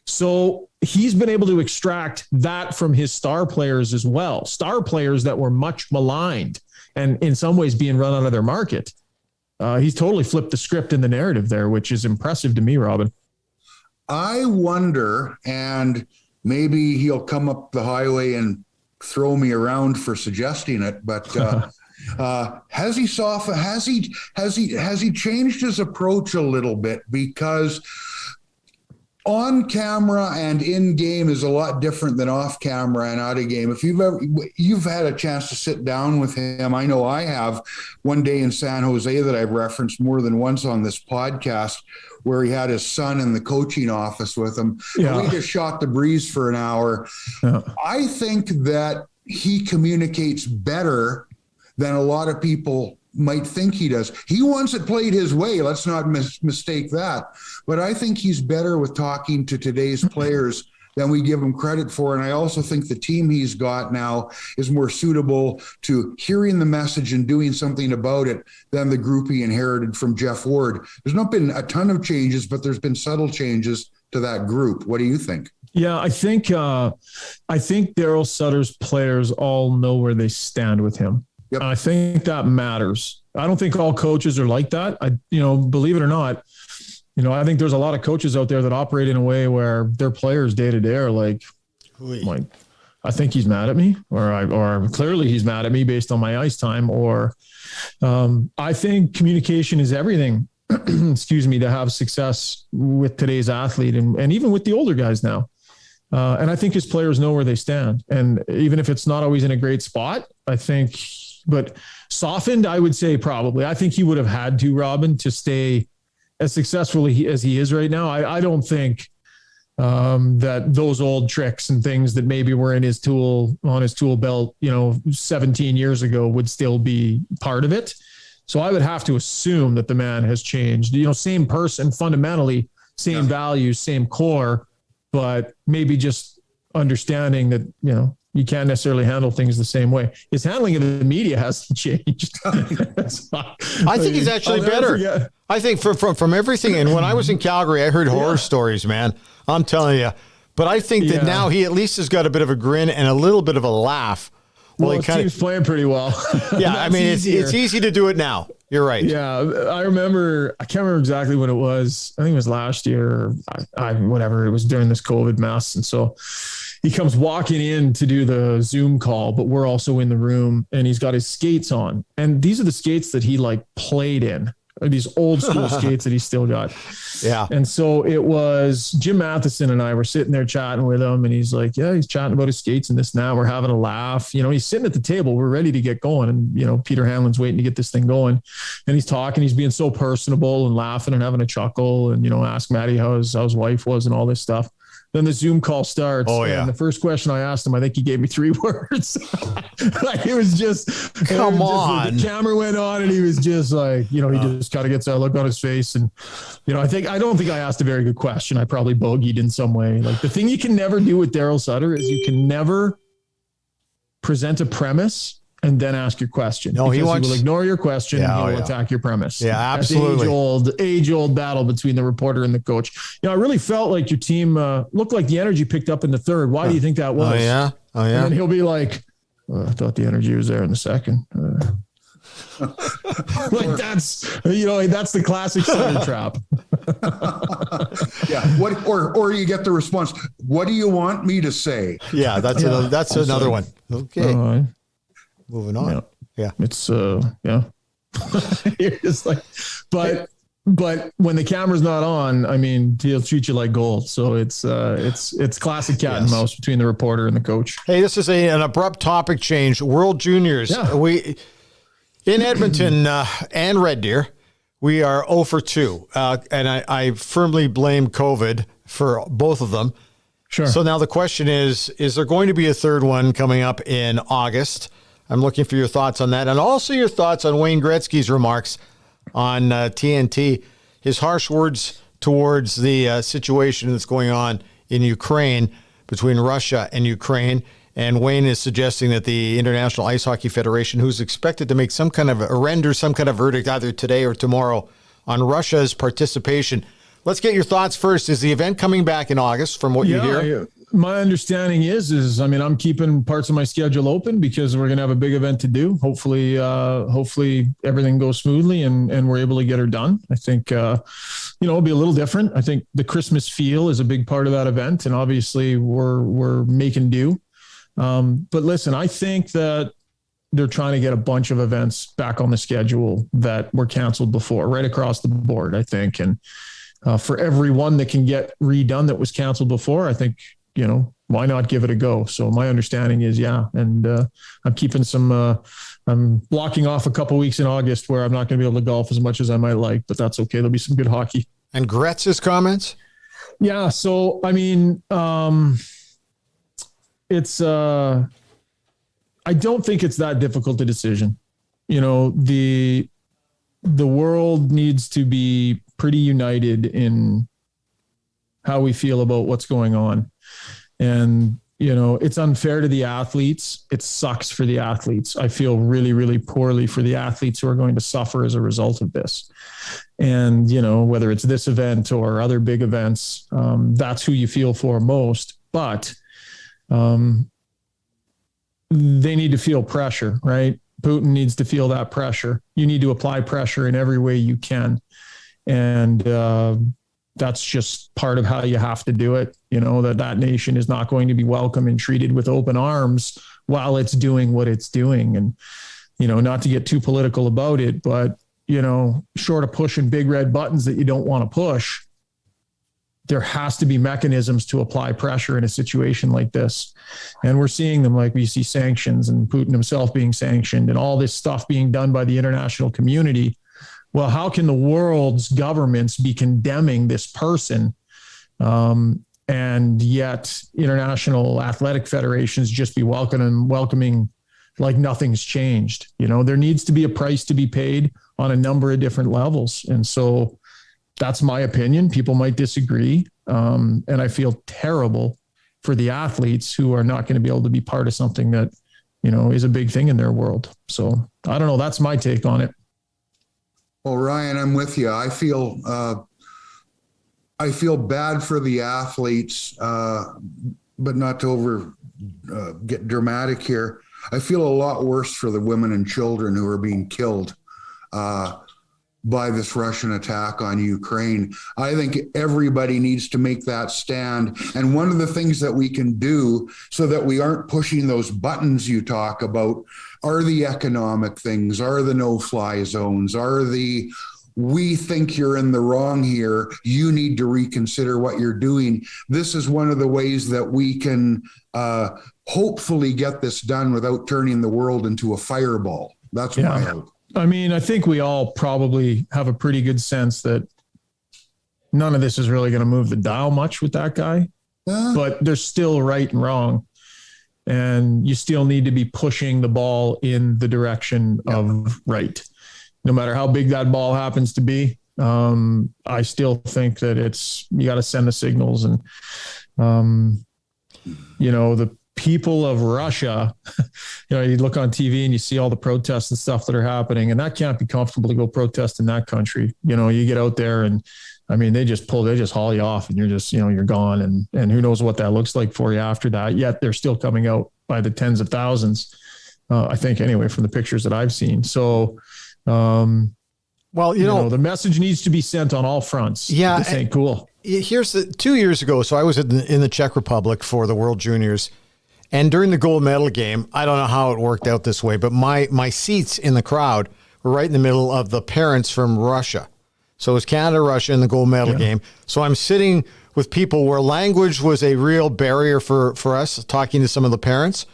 So he's been able to extract that from his star players as well. Star players that were much maligned and in some ways being run out of their market. He's totally flipped the script in the narrative there, which is impressive to me, Robin. I wonder, and maybe he'll come up the highway and throw me around for suggesting it, but has he changed his approach a little bit? Because on camera and in game is a lot different than off camera and out of game. If you've had a chance to sit down with him, I know I have, one day in San Jose that I've referenced more than once on this podcast, where he had his son in the coaching office with him. Yeah. We just shot the breeze for an hour. Yeah. I think that he communicates better than a lot of people might think he does. He wants it played his way. Let's not mistake that. But I think he's better with talking to today's players than we give him credit for. And I also think the team he's got now is more suitable to hearing the message and doing something about it than the group he inherited from Jeff Ward. There's not been a ton of changes, but there's been subtle changes to that group. What do you think? Yeah, I think Daryl Sutter's players all know where they stand with him. Yep. I think that matters. I don't think all coaches are like that. Believe it or not, I think there's a lot of coaches out there that operate in a way where their players day to day are like, I think he's mad at me, or clearly he's mad at me based on my ice time, or I think communication is everything. Excuse me, to have success with today's athlete and even with the older guys now. And I think his players know where they stand. And even if it's not always in a great spot, I think, but softened, I would say probably. I think he would have had to, Robin, to stay as successful as he is right now. I don't think that those old tricks and things that maybe were on his tool belt, 17 years ago would still be part of it. So I would have to assume that the man has changed, same person, fundamentally, same values, same core, but maybe just understanding that, you can't necessarily handle things the same way. His handling of the media hasn't changed. I think he's actually better. I think from everything. And when I was in Calgary, I heard horror stories, man. I'm telling you. But I think that now he at least has got a bit of a grin and a little bit of a laugh. Well, his team's playing pretty well. Yeah, I mean, it's easy to do it now. You're right. Yeah, I can't remember exactly when it was. I think it was last year. Whatever. It was during this COVID mess. And so he comes walking in to do the Zoom call, but we're also in the room, and he's got his skates on. And these are the skates that he played in, these old school skates that he still got. Yeah. And so it was Jim Matheson and I were sitting there chatting with him, and he's like, he's chatting about his skates and this and that. We're having a laugh. He's sitting at the table. We're ready to get going. And, Peter Hanlon's waiting to get this thing going. And he's talking. He's being so personable and laughing and having a chuckle and, ask Maddie how his wife was and all this stuff. Then the Zoom call starts. Oh, yeah. And the first question I asked him, I think he gave me 3 words. It was just, come on. The camera went on and he was just like, he just kind of gets that look on his face. And, I don't think I asked a very good question. I probably bogeyed in some way. The thing you can never do with Daryl Sutter is you can never present a premise and then ask your question. No, he will ignore your question and he will attack your premise. Yeah, absolutely. Age-old battle between the reporter and the coach. I really felt like your team looked like the energy picked up in the third. Why do you think that was? Oh, yeah. And then he'll be like, I thought the energy was there in the second. That's the classic Sutter trap. Yeah. What or you get the response, what do you want me to say? Yeah, that's another one. Okay. Moving on. Yeah. It's You're just but when the camera's not on, I mean, he'll treat you like gold. So it's classic cat and mouse between the reporter and the coach. Hey, this is an abrupt topic change. World Juniors. Yeah. We in Edmonton and Red Deer, we are 0 for 2. And I firmly blame COVID for both of them. Sure. So now the question is there going to be a third one coming up in August? I'm looking for your thoughts on that, and also your thoughts on Wayne Gretzky's remarks on TNT, his harsh words towards the situation that's going on in Ukraine, between Russia and Ukraine. And Wayne is suggesting that the International Ice Hockey Federation, who's expected to make some kind of verdict either today or tomorrow on Russia's participation. Let's get your thoughts first. Is the event coming back in August from what you hear? My understanding is I'm keeping parts of my schedule open because we're going to have a big event to do. Hopefully everything goes smoothly and we're able to get her done. I think, it'll be a little different. I think the Christmas feel is a big part of that event, and obviously we're making do. But listen, I think that they're trying to get a bunch of events back on the schedule that were canceled before, right across the board, I think. And for every one that can get redone that was canceled before, I think, why not give it a go? So my understanding is, yeah. And I'm keeping I'm blocking off a couple weeks in August where I'm not going to be able to golf as much as I might like, but that's okay. There'll be some good hockey. And Gretz's comments? Yeah. So, I mean, it's, I don't think it's that difficult a decision. The world needs to be pretty united in how we feel about what's going on. And, it's unfair to the athletes. It sucks for the athletes. I feel really, really poorly for the athletes who are going to suffer as a result of this. And, whether it's this event or other big events, that's who you feel for most. But they need to feel pressure, right? Putin needs to feel that pressure. You need to apply pressure in every way you can. And that's just part of how you have to do it. That nation is not going to be welcome and treated with open arms while it's doing what it's doing. And, not to get too political about it, but, short of pushing big red buttons that you don't want to push, there has to be mechanisms to apply pressure in a situation like this. And we're seeing them, like we see sanctions and Putin himself being sanctioned and all this stuff being done by the international community. Well, how can the world's governments be condemning this person? And yet international athletic federations just be welcoming like nothing's changed. There needs to be a price to be paid on a number of different levels. And so that's my opinion. People might disagree. And I feel terrible for the athletes who are not going to be able to be part of something that, is a big thing in their world. So I don't know. That's my take on it. Well, Ryan, I'm with you. I feel bad for the athletes, but not to get dramatic here. I feel a lot worse for the women and children who are being killed by this Russian attack on Ukraine. I think everybody needs to make that stand. And one of the things that we can do so that we aren't pushing those buttons you talk about are the economic things, are the no-fly zones, are the we think you're in the wrong here, you need to reconsider what you're doing. This is one of the ways that we can hopefully get this done without turning the world into a fireball. That's my hope. I mean, I think we all probably have a pretty good sense that none of this is really going to move the dial much with that guy, but there's still right and wrong. And you still need to be pushing the ball in the direction of right. No matter how big that ball happens to be, I still think that you got to send the signals. And, the people of Russia, you look on TV and you see all the protests and stuff that are happening, and that can't be comfortable to go protest in that country. You get out there and, they just haul you off and you're just, you're gone. And who knows what that looks like for you after that. Yet they're still coming out by the tens of thousands, I think, anyway, from the pictures that I've seen. So, the message needs to be sent on all fronts. Yeah. This ain't cool. Here's 2 years ago. So I was in the Czech Republic for the World Juniors. And during the gold medal game, I don't know how it worked out this way, but my seats in the crowd were right in the middle of the parents from Russia. So it was Canada, Russia in the gold medal game. So I'm sitting with people where language was a real barrier for us, talking to some of the parents.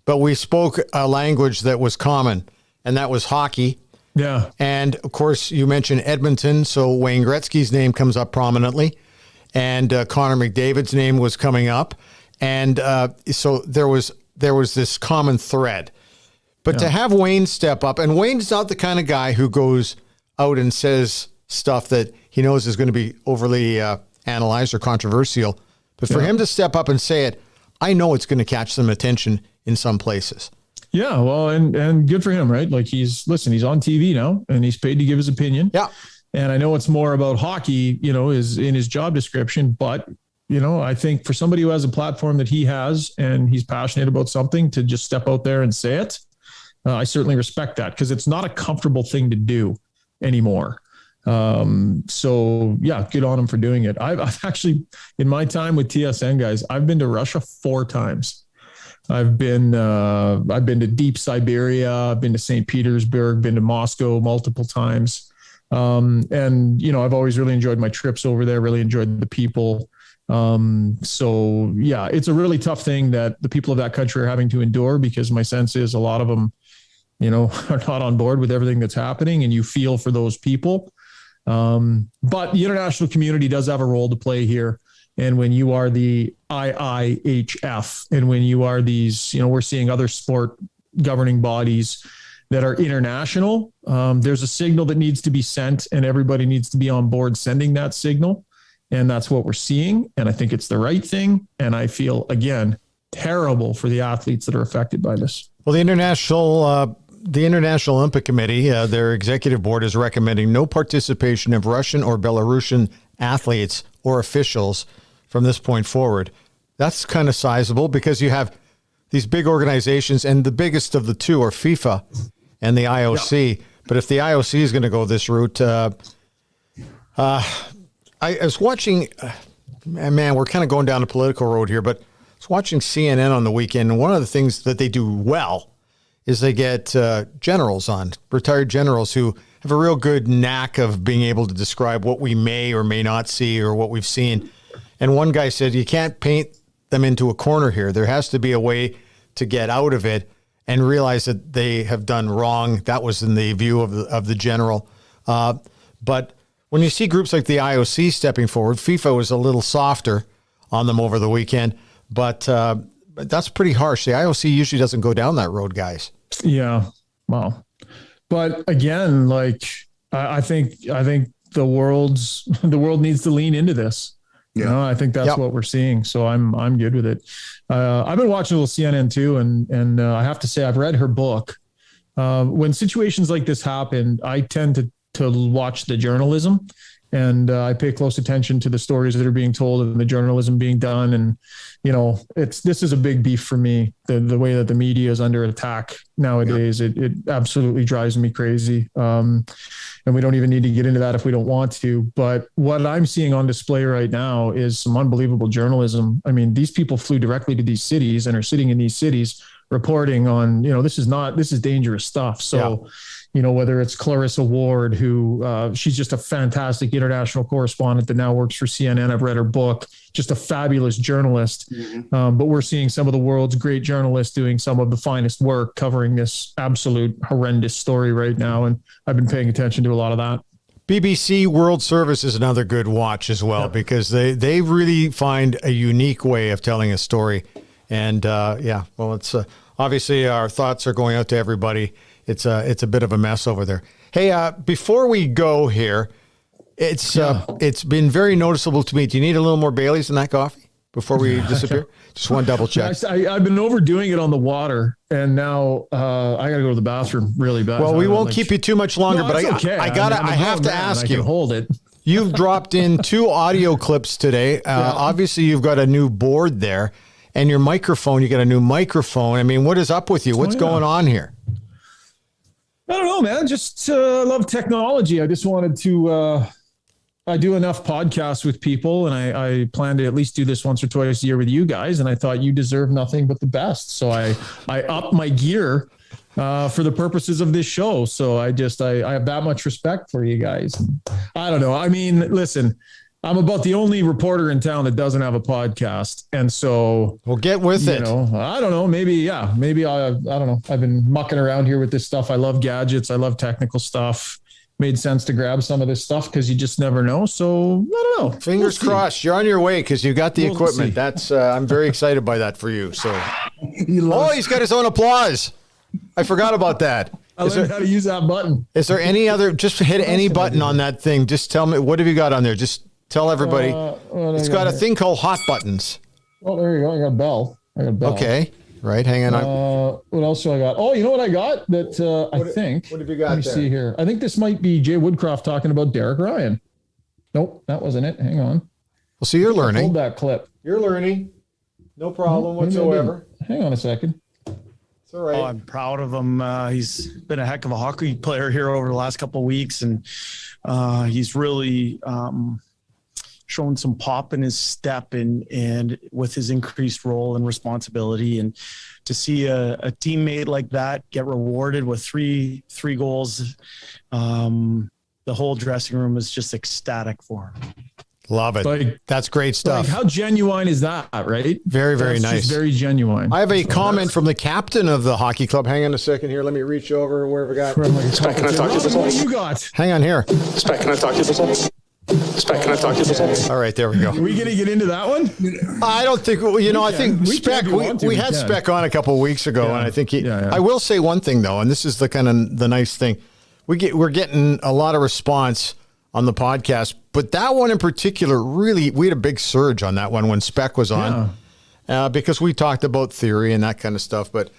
But we spoke a language that was common, and that was hockey. Yeah. And, of course, you mentioned Edmonton, so Wayne Gretzky's name comes up prominently. And Connor McDavid's name was coming up. And so there was this common thread. But to have Wayne step up, and Wayne's not the kind of guy who goes out and says stuff that he knows is going to be overly analyzed or controversial. But for him to step up and say it, I know it's going to catch some attention in some places. Yeah, well, and good for him, right? Like he's on TV now and he's paid to give his opinion. Yeah. And I know it's more about hockey, is in his job description, but I think for somebody who has a platform that he has and he's passionate about something, to just step out there and say it, I certainly respect that, because it's not a comfortable thing to do anymore. So yeah, good on him for doing it. I've actually, in my time with TSN guys, I've been to Russia 4 times. I've been to deep Siberia. I've been to St. Petersburg, been to Moscow multiple times. And, I've always really enjoyed my trips over there, really enjoyed the people. So yeah, it's a really tough thing that the people of that country are having to endure, because my sense is a lot of them, are not on board with everything that's happening, and you feel for those people. But the international community does have a role to play here. And when you are the IIHF, and when you are these, we're seeing other sport governing bodies that are international, there's a signal that needs to be sent, and everybody needs to be on board sending that signal. And that's what we're seeing. And I think it's the right thing. And I feel, again, terrible for the athletes that are affected by this. Well, the International Olympic Committee, their executive board, is recommending no participation of Russian or Belarusian athletes or officials from this point forward. That's kind of sizable, because you have these big organizations, and the biggest of the two are FIFA and the IOC. Yeah. But if the IOC is going to go this route, I was watching, man, we're kind of going down a political road here, but I was watching CNN on the weekend, and one of the things that they do well is they get generals on, retired generals who have a real good knack of being able to describe what we may or may not see, or what we've seen. And one guy said, you can't paint them into a corner here. There has to be a way to get out of it and realize that they have done wrong. That was in the view of the general. But when you see groups like the IOC stepping forward, FIFA was a little softer on them over the weekend, but that's pretty harsh. The IOC usually doesn't go down that road, guys. Yeah. Wow. But again, I think the world needs to lean into this. Yeah. I think that's what we're seeing. So I'm good with it. I've been watching a little CNN too. And I have to say, I've read her book. When situations like this happen, I tend to watch the journalism, and I pay close attention to the stories that are being told and the journalism being done. And, this is a big beef for me. The way that the media is under attack nowadays, it absolutely drives me crazy. And we don't even need to get into that if we don't want to. But what I'm seeing on display right now is some unbelievable journalism. I mean, these people flew directly to these cities and are sitting in these cities reporting on, this is dangerous stuff. So, whether it's Clarissa Ward, who she's just a fantastic international correspondent that now works for CNN. I've read her book, just a fabulous journalist. Mm-hmm. But we're seeing some of the world's great journalists doing some of the finest work covering this absolute horrendous story right now. And I've been paying attention to a lot of that. BBC World Service is another good watch as well, because they really find a unique way of telling a story. And it's obviously our thoughts are going out to everybody. It's a bit of a mess over there. Hey, before we go here, it's been very noticeable to me. Do you need a little more Baileys in that coffee before we disappear? Just one double check. I've been overdoing it on the water, and now I got to go to the bathroom really bad. Well, we won't keep you too much longer, but I have to ask you. Hold it. You've dropped in 2 audio clips today. Obviously, you've got a new board there, and your microphone. You got a new microphone. I mean, what is up with you? What's going on here? I don't know, man. Just love technology. I just wanted to. I do enough podcasts with people, and I plan to at least do this once or twice a year with you guys. And I thought you deserve nothing but the best, so I upped my gear for the purposes of this show. So I have that much respect for you guys. I don't know. I mean, listen. I'm about the only reporter in town that doesn't have a podcast. And so we'll get with it. I don't know. Maybe I don't know. I've been mucking around here with this stuff. I love gadgets. I love technical stuff. Made sense to grab some of this stuff because you just never know. So I don't know. Fingers crossed. You're on your way because you got the equipment. That's I'm very excited by that for you. So he's got his own applause. I forgot about that. I learned how to use that button. Is there any other? Just hit any button on that thing. Just tell me, what have you got on there? Just tell everybody. It's got a thing called hot buttons. Oh, there you go. I got a bell. Okay. Right. Hang on. What else do I got? Oh, you know what I got that I think. What have you got? Let me see here. I think this might be Jay Woodcroft talking about Derek Ryan. Nope, that wasn't it. Hang on. Well, so you're learning. Hold that clip. You're learning. No problem whatsoever. Hang on a second. It's all right. Oh, I'm proud of him. He's been a heck of a hockey player here over the last couple of weeks, and he's really shown some pop in his step and with his increased role and responsibility. And to see a teammate like that get rewarded with three goals, the the whole dressing room was just ecstatic for him. Love it. Like, that's great stuff. Like, how genuine is that, right? Very, very nice. Very genuine. I have a comment from the captain of the hockey club. Hang on a second here. Let me reach over. Where have we got? Spec, can I talk to you for a second? What do you got? Hang on here. Spec, can I talk to you for a second? Spec, can I talk to you for a second? All right, there we go. Are we going to get into that one? I don't think, I think Spec, we had Spec on a couple of weeks ago, and I think I will say one thing, though, and this is the kind of the nice thing. We're getting a lot of response on the podcast, but that one in particular, really, we had a big surge on that one when Spec was on, because we talked about theory and that kind of stuff, but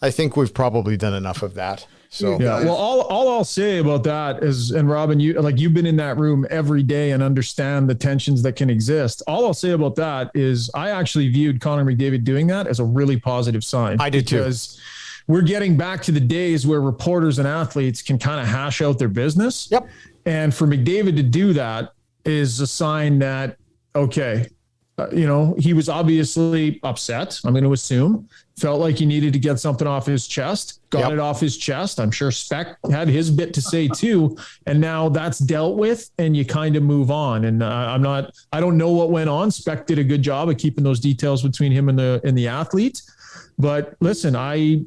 I think we've probably done enough of that. So yeah, well, all I'll say about that is, and Robin, you've been in that room every day and understand the tensions that can exist. All I'll say about that is I actually viewed Connor McDavid doing that as a really positive sign. I did too. Because we're getting back to the days where reporters and athletes can kind of hash out their business. Yep. And for McDavid to do that is a sign that, okay, he was obviously upset, I'm going to assume, felt like he needed to get something off his chest, got it off his chest. I'm sure Spec had his bit to say too. And now that's dealt with and you kind of move on. And I don't know what went on. Spec did a good job of keeping those details between him and the athlete. But listen, I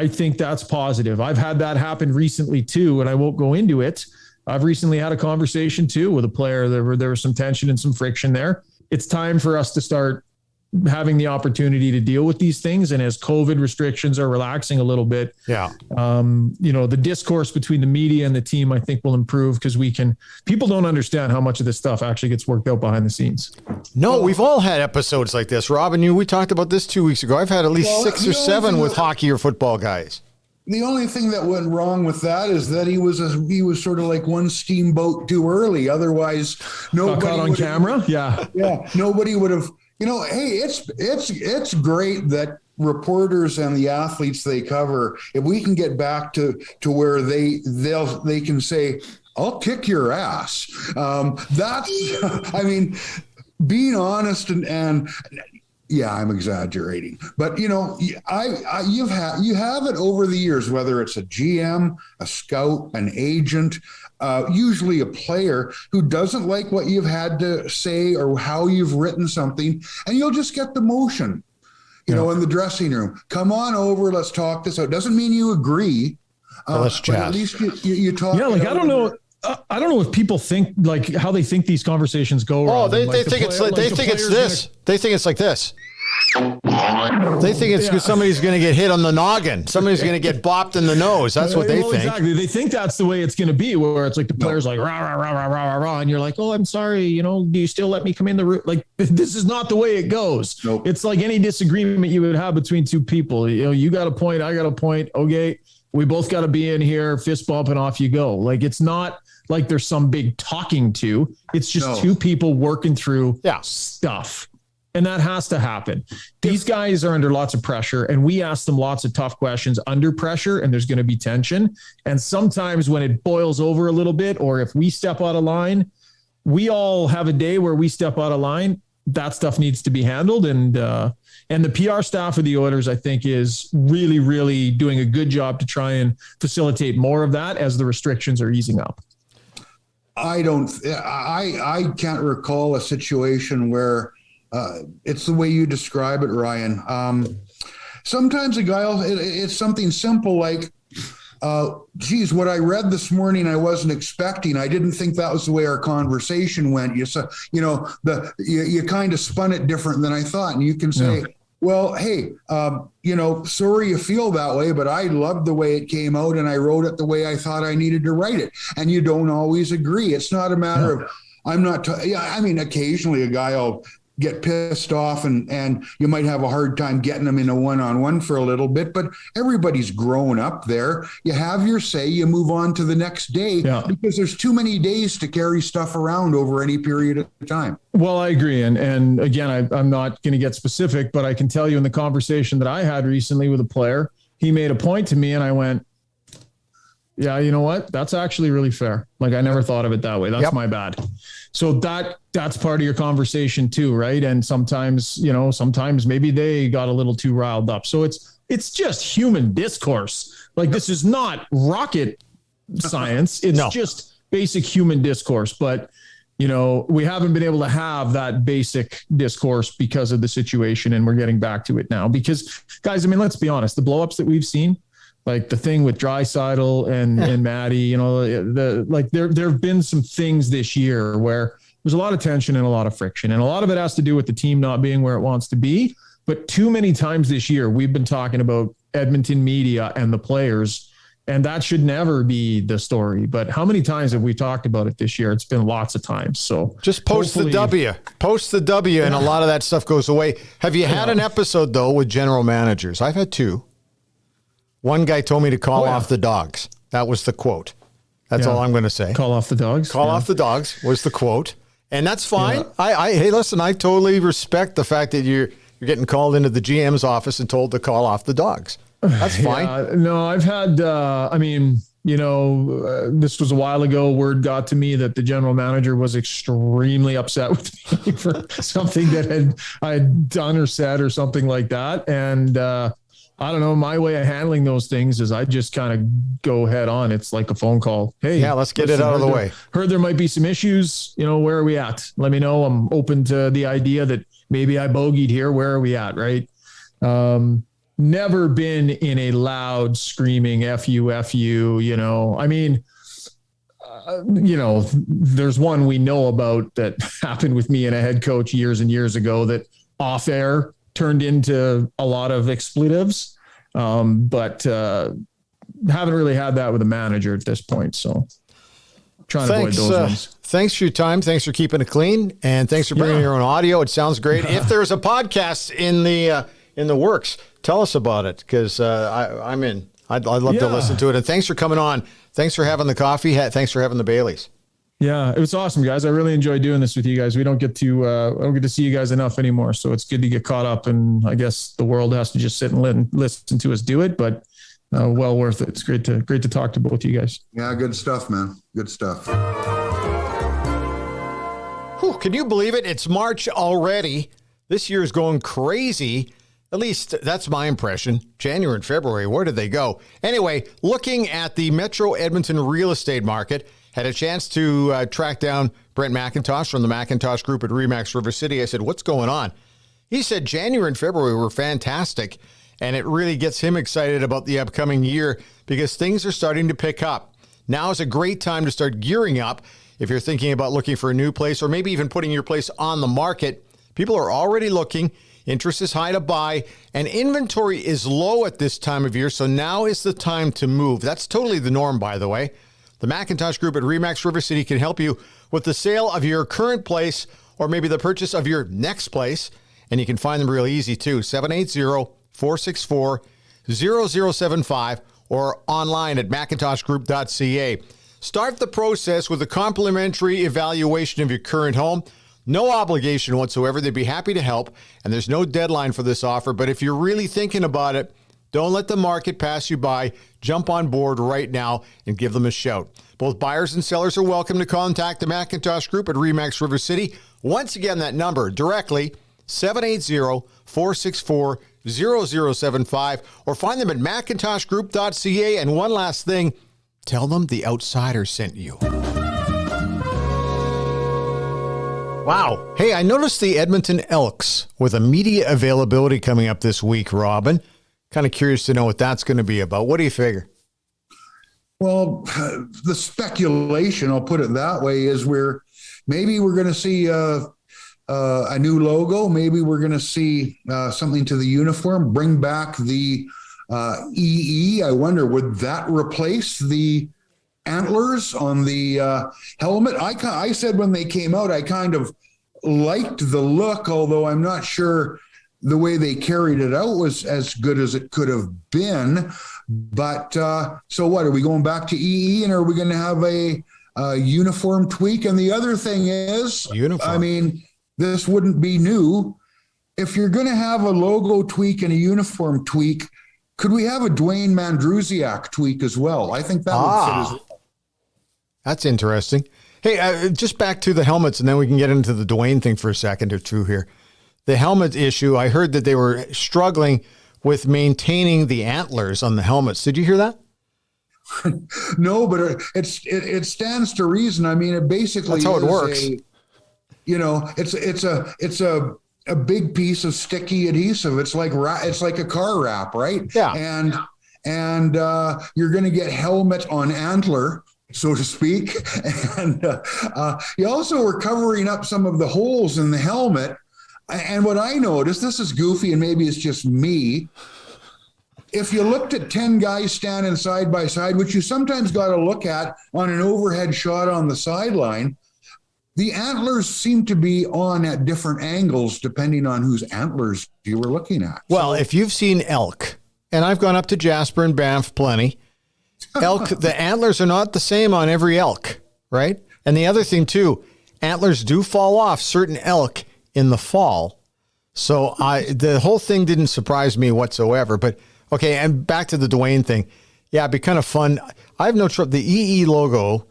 think that's positive. I've had that happen recently too, and I won't go into it. I've recently had a conversation too with a player. There was some tension and some friction there. It's time for us to start having the opportunity to deal with these things. And as COVID restrictions are relaxing a little bit, the discourse between the media and the team, I think, will improve because people don't understand how much of this stuff actually gets worked out behind the scenes. No, we've all had episodes like this. Robin, we talked about this 2 weeks ago. I've had at least 6 or 7 with hockey or football guys. The only thing that went wrong with that is that he was sort of like one steamboat too early. Otherwise, nobody caught on camera. Yeah. Nobody would have. Hey, it's great that reporters and the athletes they cover, if we can get back to where they can say, "I'll kick your ass." Being honest and. Yeah, I'm exaggerating, but you have it over the years, whether it's a GM, a scout, an agent, usually a player who doesn't like what you've had to say or how you've written something, and you'll just get the motion, in the dressing room. Come on over, let's talk this out. Doesn't mean you agree. Let's chat. At least you talk. Yeah, I don't know. I don't know if people think like how they think these conversations go. Oh, they think it's this. They think it's like this. They think it's somebody's going to get hit on the noggin. Somebody's going to get bopped in the nose. That's what they think. Exactly. They think that's the way it's going to be, where it's like the player's like, rah, rah, rah, rah, rah, rah, and you're like, oh, I'm sorry. Do you still let me come in the room? Like, this is not the way it goes. Nope. It's like any disagreement you would have between two people. You got a point. I got a point. Okay. We both got to be in here, fist bumping, off you go. Like, it's not like there's some big talking to. It's just two people working through stuff. And that has to happen. These guys are under lots of pressure, and we ask them lots of tough questions under pressure, and there's going to be tension. And sometimes when it boils over a little bit, or if we step out of line, we all have a day where we step out of line. That stuff needs to be handled. And the PR staff of the Oilers, I think, is really, really doing a good job to try and facilitate more of that as the restrictions are easing up. I can't recall a situation where it's the way you describe it, Ryan. Sometimes a guy, it's something simple like, what I read this morning, I wasn't expecting. I didn't think that was the way our conversation went. You kind of spun it different than I thought. And you can say, well, hey, sorry you feel that way, but I loved the way it came out and I wrote it the way I thought I needed to write it. And you don't always agree. It's not a matter of, occasionally a guy will get pissed off and you might have a hard time getting them in a one-on-one for a little bit, but everybody's grown up there. You have your say, you move on to the next day because there's too many days to carry stuff around over any period of time. Well, I agree. And again, I'm not going to get specific, but I can tell you in the conversation that I had recently with a player, he made a point to me and I went, yeah, you know what? That's actually really fair. Like, I never thought of it that way. That's my bad. So that's part of your conversation too, right? And sometimes maybe they got a little too riled up. So it's just human discourse. Like, this is not rocket science. It's just basic human discourse, but we haven't been able to have that basic discourse because of the situation, and we're getting back to it now. Because, guys, I mean, let's be honest, the blowups that we've seen, like the thing with Draisaitl and Maddie, there have been some things this year where there's a lot of tension and a lot of friction, and a lot of it has to do with the team not being where it wants to be. But too many times this year, we've been talking about Edmonton media and the players, and that should never be the story. But how many times have we talked about it this year? It's been lots of times. So just post the W, and a lot of that stuff goes away. Have you had an episode, though, with general managers? I've had two. One guy told me to call off the dogs. That was the quote. That's all I'm going to say. Call off the dogs. Call off the dogs was the quote. And that's fine. Yeah. Hey, listen, I totally respect the fact that you're getting called into the GM's office and told to call off the dogs. That's fine. No, I've had, this was a while ago. Word got to me that the general manager was extremely upset with me for something that I had done or said or something like that. And I don't know, my way of handling those things is I just kind of go head on. It's like a phone call. Hey, let's get it out of the way. Heard there might be some issues. Where are we at? Let me know. I'm open to the idea that maybe I bogeyed here. Where are we at? Right. Never been in a loud screaming F you. I mean, there's one we know about that happened with me and a head coach years and years ago that off air turned into a lot of expletives. But haven't really had that with a manager at this point. So trying to avoid those ones. Thanks for your time. Thanks for keeping it clean. And thanks for bringing your own audio. It sounds great. If there's a podcast in the works, tell us about it, because I'm in. I'd love to listen to it. And thanks for coming on. Thanks for having the coffee. Thanks for having the Baileys. Yeah, it was awesome, guys. I really enjoyed doing this with you guys. We don't get to see you guys enough anymore, so it's good to get caught up. And I guess the world has to just sit and listen to us do it, but well worth it. It's great to talk to both you guys. Yeah, good stuff, man. Good stuff. Whew, can you believe it? It's March already. This year is going crazy. At least that's my impression. January and February, where did they go? Anyway, looking at the Metro Edmonton real estate market, had a chance to track down Brent McIntosh from the McIntosh Group at Remax River City. I said, what's going on? He said January and February were fantastic, and it really gets him excited about the upcoming year because things are starting to pick up. Now is a great time to start gearing up if you're thinking about looking for a new place or maybe even putting your place on the market. People are already looking. Interest is high to buy, and inventory is low at this time of year, so now is the time to move. That's totally the norm, by the way. The McIntosh Group at Remax River City can help you with the sale of your current place or maybe the purchase of your next place, and you can find them real easy, too. 780-464-0075 or online at macintoshgroup.ca. Start the process with a complimentary evaluation of your current home. No obligation whatsoever. They'd be happy to help, and there's no deadline for this offer. But if you're really thinking about it, don't let the market pass you by. Jump on board right now and give them a shout. Both buyers and sellers are welcome to contact the McIntosh Group at Remax River City. Once again, that number directly, 780-464-0075, or find them at macintoshgroup.ca. And one last thing, tell them the Outsider sent you. Wow. Hey, I noticed the Edmonton Elks with a media availability coming up this week, Robin. Kind of curious to know what that's going to be about. What do you figure? Well, the speculation, I'll put it that way, is maybe we're going to see a new logo. Maybe we're going to see something to the uniform, bring back the EE. I wonder, would that replace the antlers on the helmet? I said when they came out, I kind of liked the look, although I'm not sure the way they carried it out was as good as it could have been. But so what, are we going back to EE, and are we going to have a uniform tweak? And the other thing is, I mean, this wouldn't be new. If you're going to have a logo tweak and a uniform tweak, could we have a Dwayne Mandrusiak tweak as well? I think that would fit as well. That's interesting. Hey, just back to the helmets, and then we can get into the Dwayne thing for a second or two here. The helmet issue, I heard that they were struggling with maintaining the antlers on the helmets. Did you hear that? No, but it stands to reason. I mean, it basically that's how it works. It's a big piece of sticky adhesive. It's like a car wrap, right? Yeah. And you're going to get helmet on antler, so to speak. And you also were covering up some of the holes in the helmet. And what I noticed, this is goofy and maybe it's just me, if you looked at 10 guys standing side by side, which you sometimes got to look at on an overhead shot on the sideline, the antlers seem to be on at different angles depending on whose antlers you were looking at. Well, if you've seen elk, and I've gone up to Jasper and Banff plenty, elk, the antlers are not the same on every elk, right? And the other thing too, antlers do fall off certain elk in the fall. So the whole thing didn't surprise me whatsoever. But okay, and back to the Dwayne thing. Yeah, it'd be kind of fun. I have no trouble. The EE logo,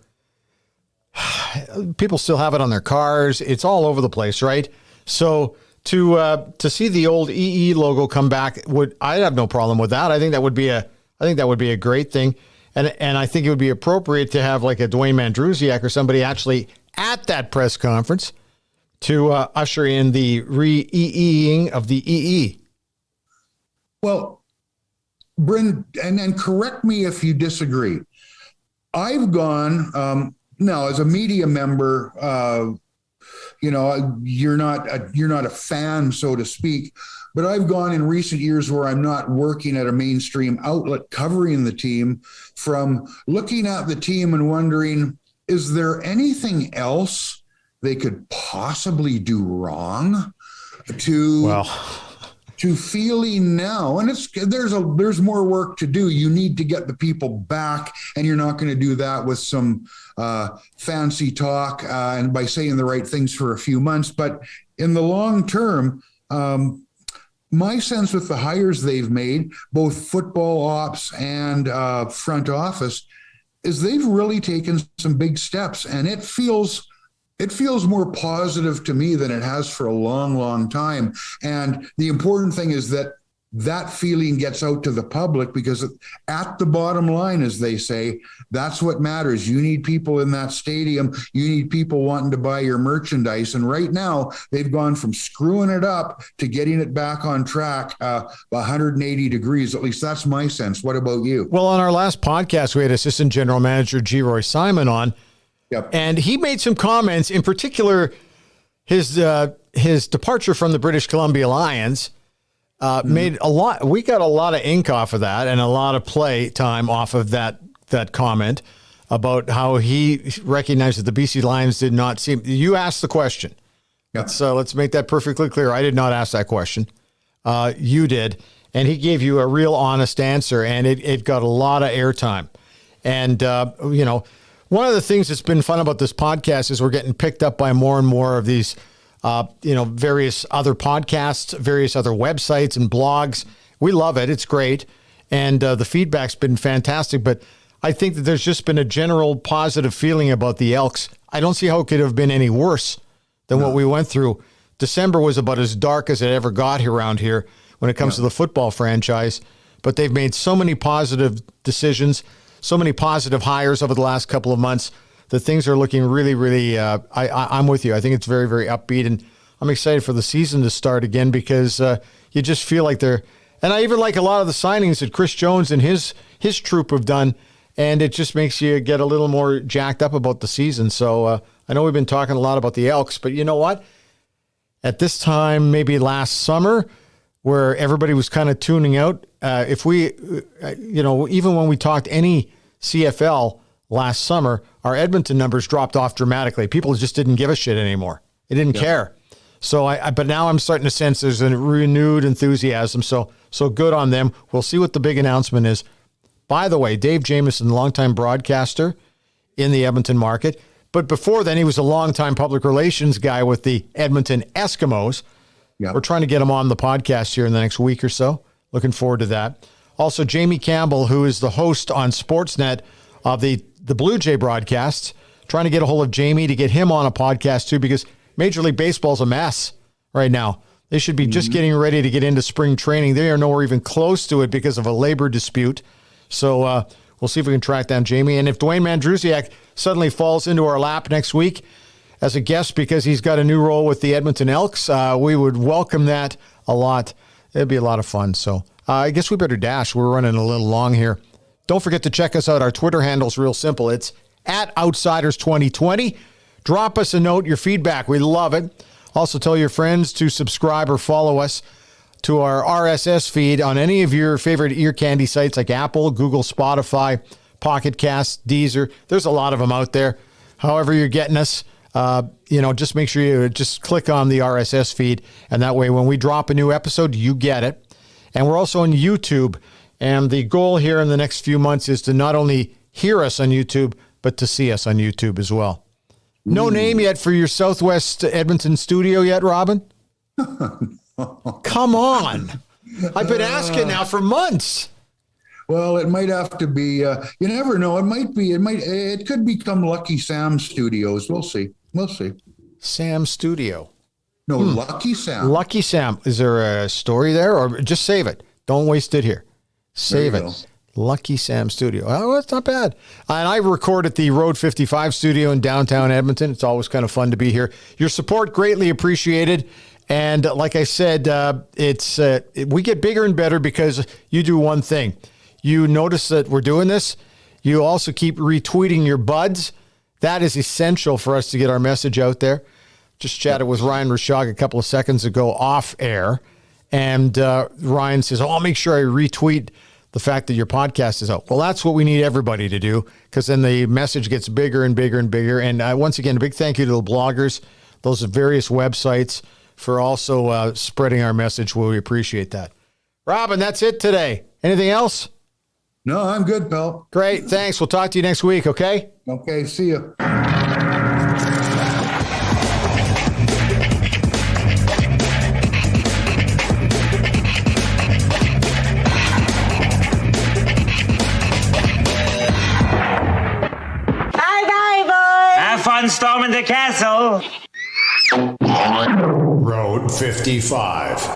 people still have it on their cars. It's all over the place, right? So to see the old EE logo come back, I'd have no problem with that. I think that would be a great thing. And I think it would be appropriate to have like a Dwayne Mandrusiak or somebody actually at that press conference to usher in the re-EEing of the EE. Well, Bryn, and correct me if you disagree. I've gone now as a media member. You're not a fan, so to speak. But I've gone in recent years where I'm not working at a mainstream outlet covering the team, from looking at the team and wondering, is there anything else they could possibly do wrong to feeling now? And there's more work to do. You need to get the people back, and you're not going to do that with some fancy talk and by saying the right things for a few months. But in the long term, my sense with the hires they've made, both football ops and front office, is they've really taken some big steps, and it feels more positive to me than it has for a long, long time. And the important thing is that feeling gets out to the public, because at the bottom line, as they say, that's what matters. You need people in that stadium. You need people wanting to buy your merchandise. And right now, they've gone from screwing it up to getting it back on track 180 degrees. At least that's my sense. What about you? Well, on our last podcast, we had Assistant General Manager G. Roy Simon on. Yep. And he made some comments, in particular, his departure from the British Columbia Lions made a lot. We got a lot of ink off of that and a lot of play time off of that comment about how he recognized that the BC Lions did not seem. You asked the question. Yep. So let's make that perfectly clear. I did not ask that question. You did, and he gave you a real honest answer, and it got a lot of airtime. And one of the things that's been fun about this podcast is we're getting picked up by more and more of these, various other podcasts, various other websites and blogs. We love it. It's great. And the feedback's been fantastic. But I think that there's just been a general positive feeling about the Elks. I don't see how it could have been any worse than what we went through. December was about as dark as it ever got here around here when it comes to the football franchise. But they've made so many positive decisions, so many positive hires over the last couple of months that things are looking really, really, I'm with you. I think it's very, very upbeat, and I'm excited for the season to start again, because you just feel like they're, and I even like a lot of the signings that Chris Jones and his troop have done, and it just makes you get a little more jacked up about the season. So I know we've been talking a lot about the Elks, but you know what? At this time, maybe last summer, where everybody was kind of tuning out, if we, even when we talked any CFL last summer, our Edmonton numbers dropped off dramatically. People just didn't give a shit anymore. They didn't care. So but now I'm starting to sense there's a renewed enthusiasm. So good on them. We'll see what the big announcement is. By the way, Dave Jamieson, longtime broadcaster in the Edmonton market. But before then, he was a longtime public relations guy with the Edmonton Eskimos. Yep. We're trying to get him on the podcast here in the next week or so. Looking forward to that. Also, Jamie Campbell, who is the host on Sportsnet of the Blue Jay broadcasts, trying to get a hold of Jamie to get him on a podcast too, because Major League Baseball's a mess right now. They should be just getting ready to get into spring training. They are nowhere even close to it because of a labor dispute. So We'll see if we can track down Jamie. And if Dwayne Mandrusiak suddenly falls into our lap next week as a guest because he's got a new role with the Edmonton Elks, we would welcome that a lot. It'd be a lot of fun. So I guess we better dash. We're running a little long here. Don't forget to check us out. Our Twitter handle's real simple. It's @Outsiders2020. Drop us a note, your feedback. We love it. Also tell your friends to subscribe or follow us to our RSS feed on any of your favorite ear candy sites like Apple, Google, Spotify, Pocket Cast, Deezer. There's a lot of them out there. However you're getting us, just make sure you just click on the RSS feed, and that way when we drop a new episode, you get it. And we're also on YouTube, and the goal here in the next few months is to not only hear us on YouTube, but to see us on YouTube as well. No name yet for your Southwest Edmonton studio yet, Robin? Come on. I've been asking now for months. Well, it might have to be, you never know. It could become Lucky Sam Studios. We'll see. Sam Studio. No, Lucky Sam. Lucky Sam. Is there a story there, or just save it? Don't waste it here. Save it. Go. Lucky Sam Studio. Oh, that's not bad. And I record at the Road 55 studio in downtown Edmonton. It's always kind of fun to be here. Your support greatly appreciated. And like I said, we get bigger and better because you do one thing. You notice that we're doing this. You also keep retweeting your buds. That is essential for us to get our message out there. Just chatted with Ryan Rishaug a couple of seconds ago off air. And Ryan says, I'll make sure I retweet the fact that your podcast is out. Well, that's what we need everybody to do, because then the message gets bigger and bigger and bigger. And once again, a big thank you to the bloggers, those various websites, for also spreading our message. We appreciate that. Robin, that's it today. Anything else? No, I'm good, pal. Great. Thanks. We'll talk to you next week, okay? Okay, see you. Have fun storming the castle. Road 55.